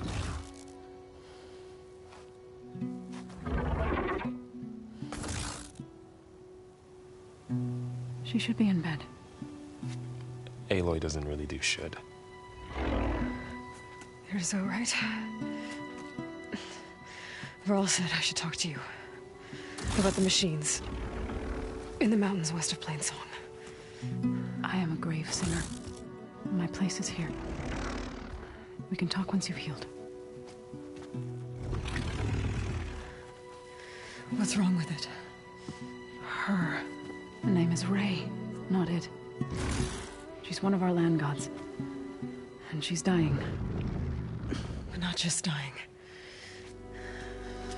She should be in bed. Aloy doesn't really do should. You're so right. Varl said I should talk to you. About the machines. In the mountains west of Plainsong. I am a grave singer. My place is here. We can talk once you've healed. What's wrong with it? Her name is Ray, not it. She's one of our land gods. And she's dying. But not just dying.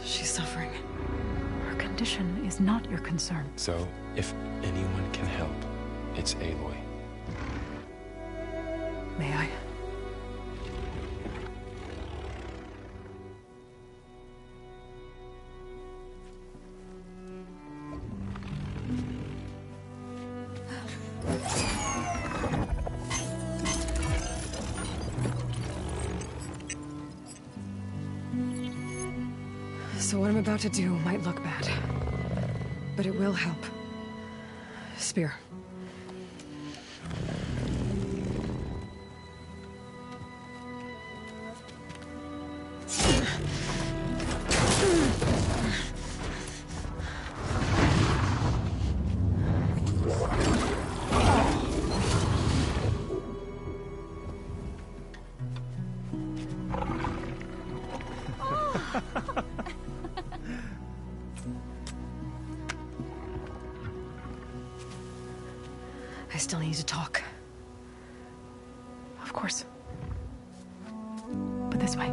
She's suffering. Her condition is not your concern. So, if anyone can help, it's Aloy. May I? So what I'm about to do might look bad, but it will help. Spear. I still need to talk. Of course. But this way.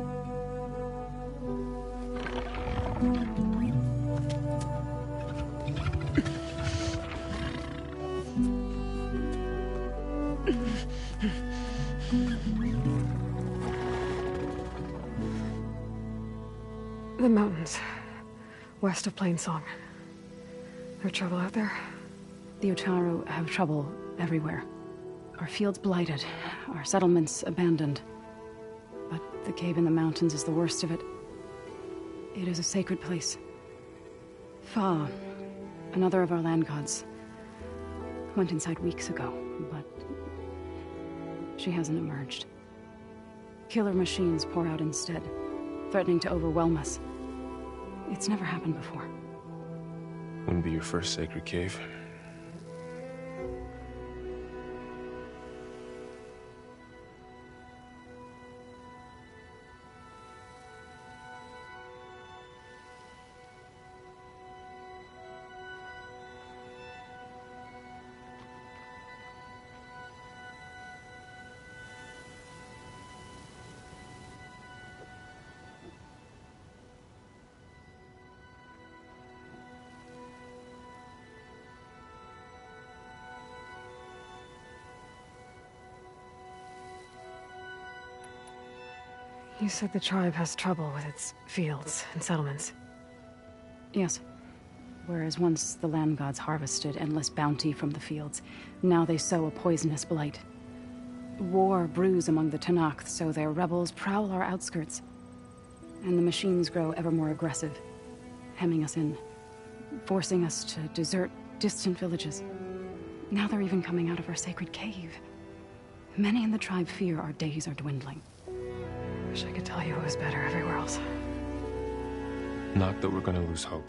The mountains. West of Plainsong. There trouble out there? The Utaru have trouble everywhere. Our fields blighted, our settlements abandoned. But the cave in the mountains is the worst of it. It is a sacred place. Fa, another of our land gods, went inside weeks ago, but she hasn't emerged. Killer machines pour out instead, threatening to overwhelm us. It's never happened before. Wouldn't be your first sacred cave. You said the tribe has trouble with its fields and settlements. Yes. Whereas once the land gods harvested endless bounty from the fields, now they sow a poisonous blight. War brews among the Tenakth, so their rebels prowl our outskirts. And the machines grow ever more aggressive, hemming us in, forcing us to desert distant villages. Now they're even coming out of our sacred cave. Many in the tribe fear our days are dwindling. Wish I could tell you it was better everywhere else. Not that we're gonna lose hope.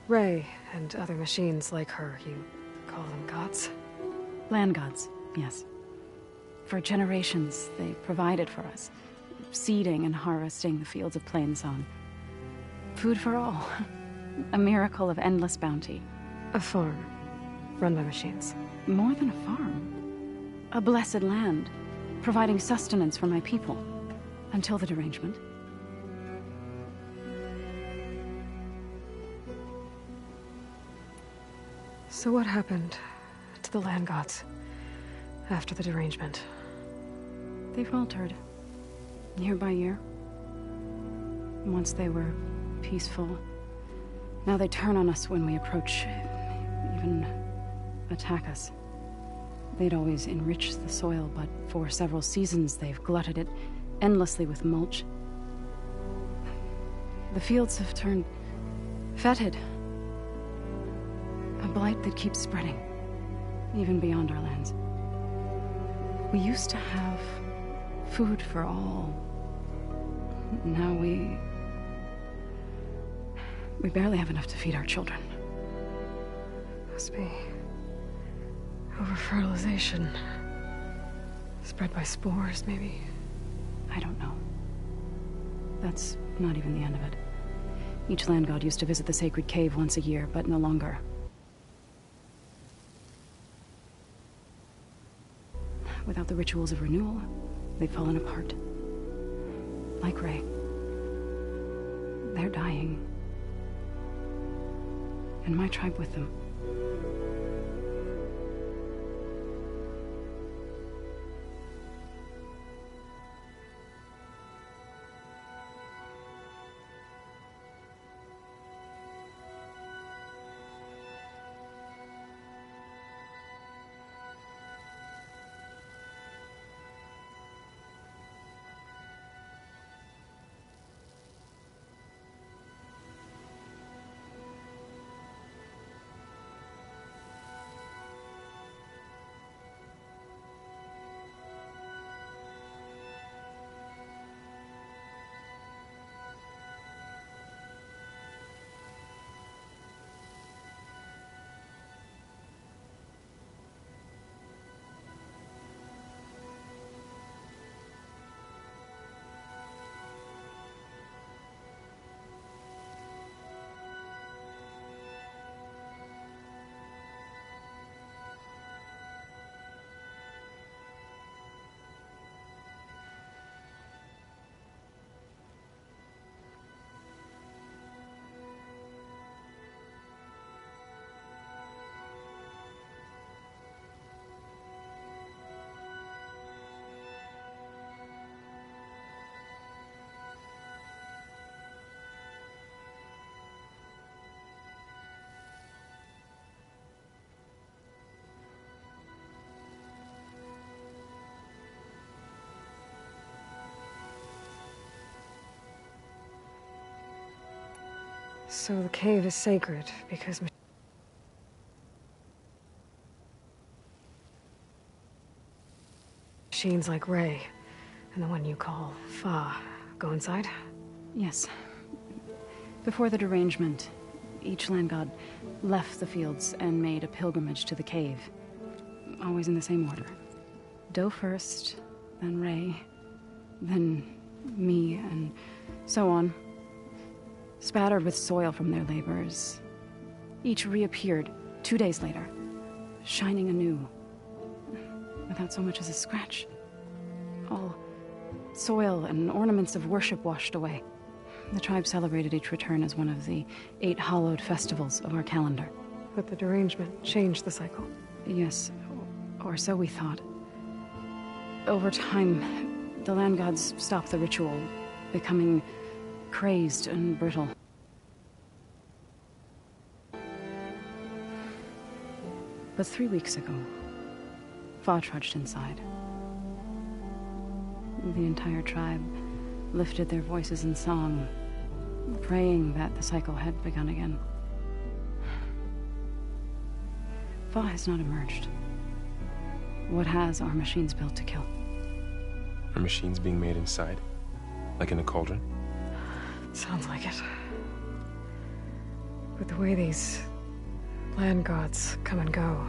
Ray and other machines like her, you call them gods? Land gods, yes. For generations, they provided for us, seeding and harvesting the fields of Plainsong. Food for all. A miracle of endless bounty. A farm, run by machines. More than a farm. A blessed land, providing sustenance for my people. Until the derangement. So what happened to the land gods after the derangement? They faltered, year by year. Once they were peaceful. Now they turn on us when we approach, even attack us. They'd always enriched the soil, but for several seasons they've glutted it endlessly with mulch. The fields have turned fetid. A blight that keeps spreading, even beyond our lands. We used to have food for all. Now we barely have enough to feed our children. Must be over-fertilization. Spread by spores, maybe? I don't know. That's not even the end of it. Each land god used to visit the sacred cave once a year, but no longer. Without the rituals of renewal, they've fallen apart. Like Ray. They're dying. And my tribe with them. So the cave is sacred because machines like Ray and the one you call Fa go inside? Yes. Before the derangement, each land god left the fields and made a pilgrimage to the cave. Always in the same order. Doe first, then Ray, then me, and so on. Spattered with soil from their labors. Each reappeared 2 days later, shining anew, without so much as a scratch. All soil and ornaments of worship washed away. The tribe celebrated each return as one of the 8 hallowed festivals of our calendar. But the derangement changed the cycle. Yes, or so we thought. Over time, the land gods stopped the ritual, becoming crazed and brittle. But 3 weeks ago, Fa trudged inside. The entire tribe lifted their voices in song, praying that the cycle had begun again. Fa has not emerged. What has are machines built to kill? Are machines being made inside? Like in a cauldron? Sounds like it. With the way these land gods come and go,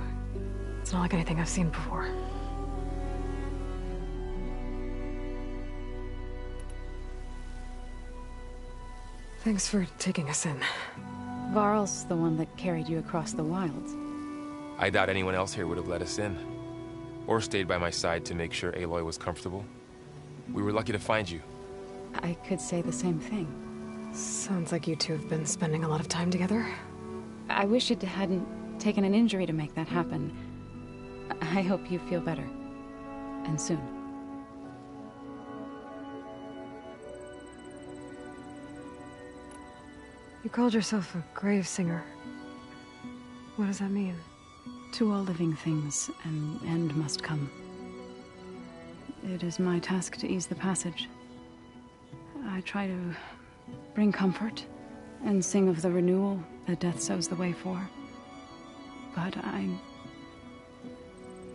it's not like anything I've seen before. Thanks for taking us in. Varl's the one that carried you across the wilds. I doubt anyone else here would have let us in. Or stayed by my side to make sure Aloy was comfortable. We were lucky to find you. I could say the same thing. Sounds like you two have been spending a lot of time together. I wish it hadn't taken an injury to make that happen. I hope you feel better. And soon. You called yourself a grave singer. What does that mean? To all living things, an end must come. It is my task to ease the passage. I try to bring comfort and sing of the renewal that death sows the way for. But I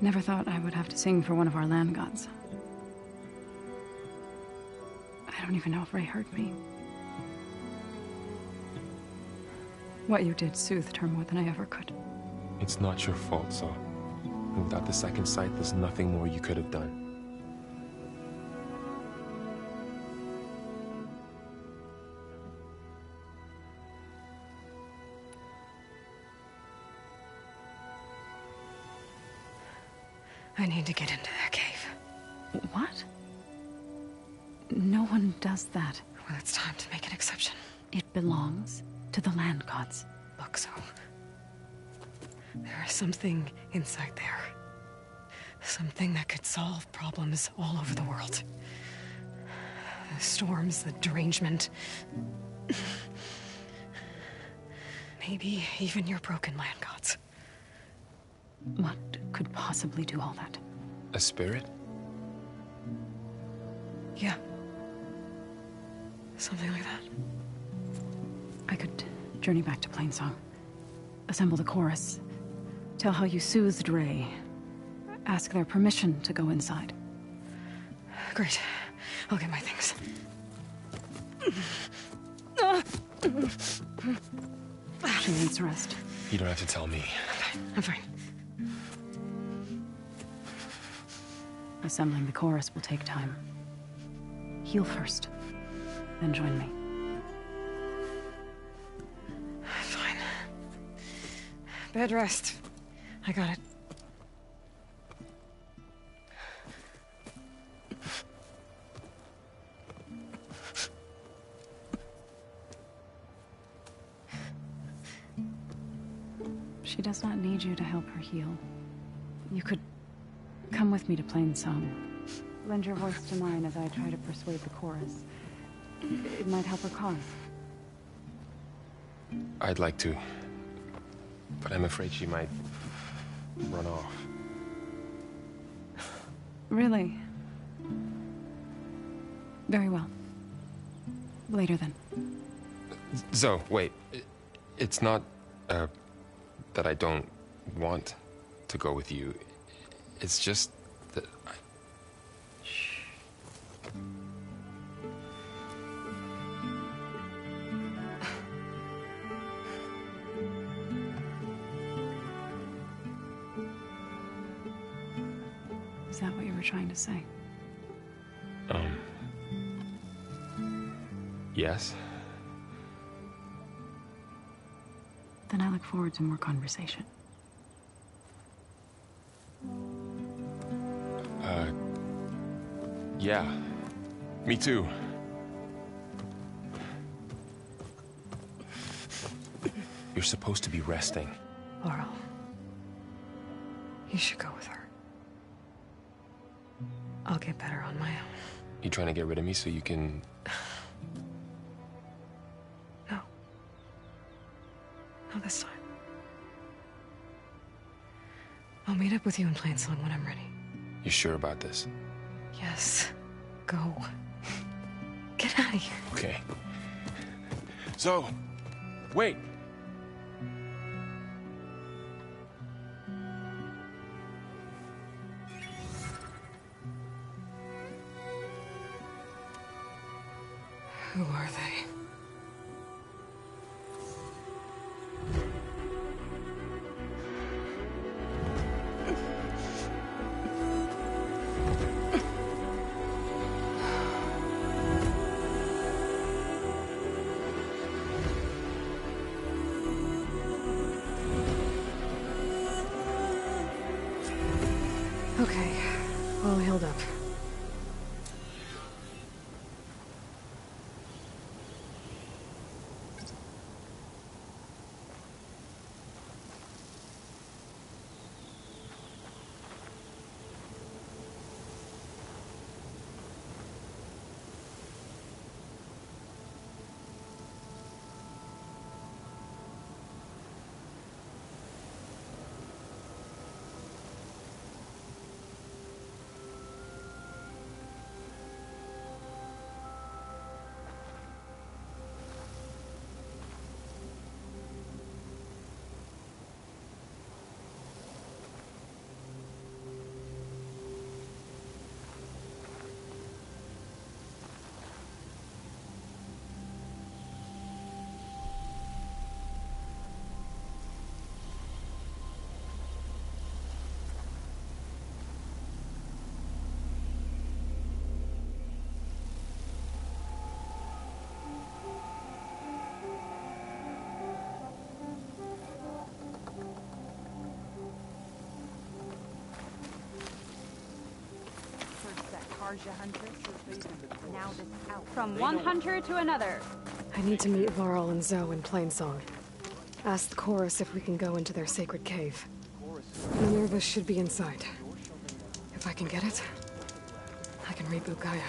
never thought I would have to sing for one of our land gods. I don't even know if Ray heard me. What you did soothed her more than I ever could. It's not your fault, Saw. And without the second sight, there's nothing more you could have done. I need to get into that cave. What? No one does that. Well, it's time to make an exception. It belongs to the land gods. Look, so there is something inside there. Something that could solve problems all over the world. The storms, the derangement. Maybe even your broken land gods. What could possibly do all that? A spirit? Yeah. Something like that. I could journey back to Plainsong. Assemble the chorus. Tell how you soothed Ray. Ask their permission to go inside. Great. I'll get my things. She needs rest. You don't have to tell me. I'm fine. Assembling the chorus will take time. Heal first, then join me. Fine. Bed rest. I got it. She does not need you to help her heal. You could come with me to Plainsong. Lend your voice to mine as I try to persuade the chorus. It might help her cause. I'd like to, but I'm afraid she might run off. Really? Very well. Later then. Zoe, wait. It's not, that I don't want to go with you. It's just that Shh. Is that what you were trying to say? Yes. Then I look forward to more conversation. Yeah. Me too. You're supposed to be resting. Laurel. You should go with her. I'll get better on my own. You trying to get rid of me so you can... No. Not this time. I'll meet up with you in Plainsong when I'm ready. You sure about this? Yes. Go. Get out of here. Okay. Zoe! Wait! Who are they? Okay, all healed up. From one hunter to another. I need to meet Varl and Zoe in Plainsong. Ask the chorus if we can go into their sacred cave. Minerva should be inside. If I can get it, I can reboot Gaia.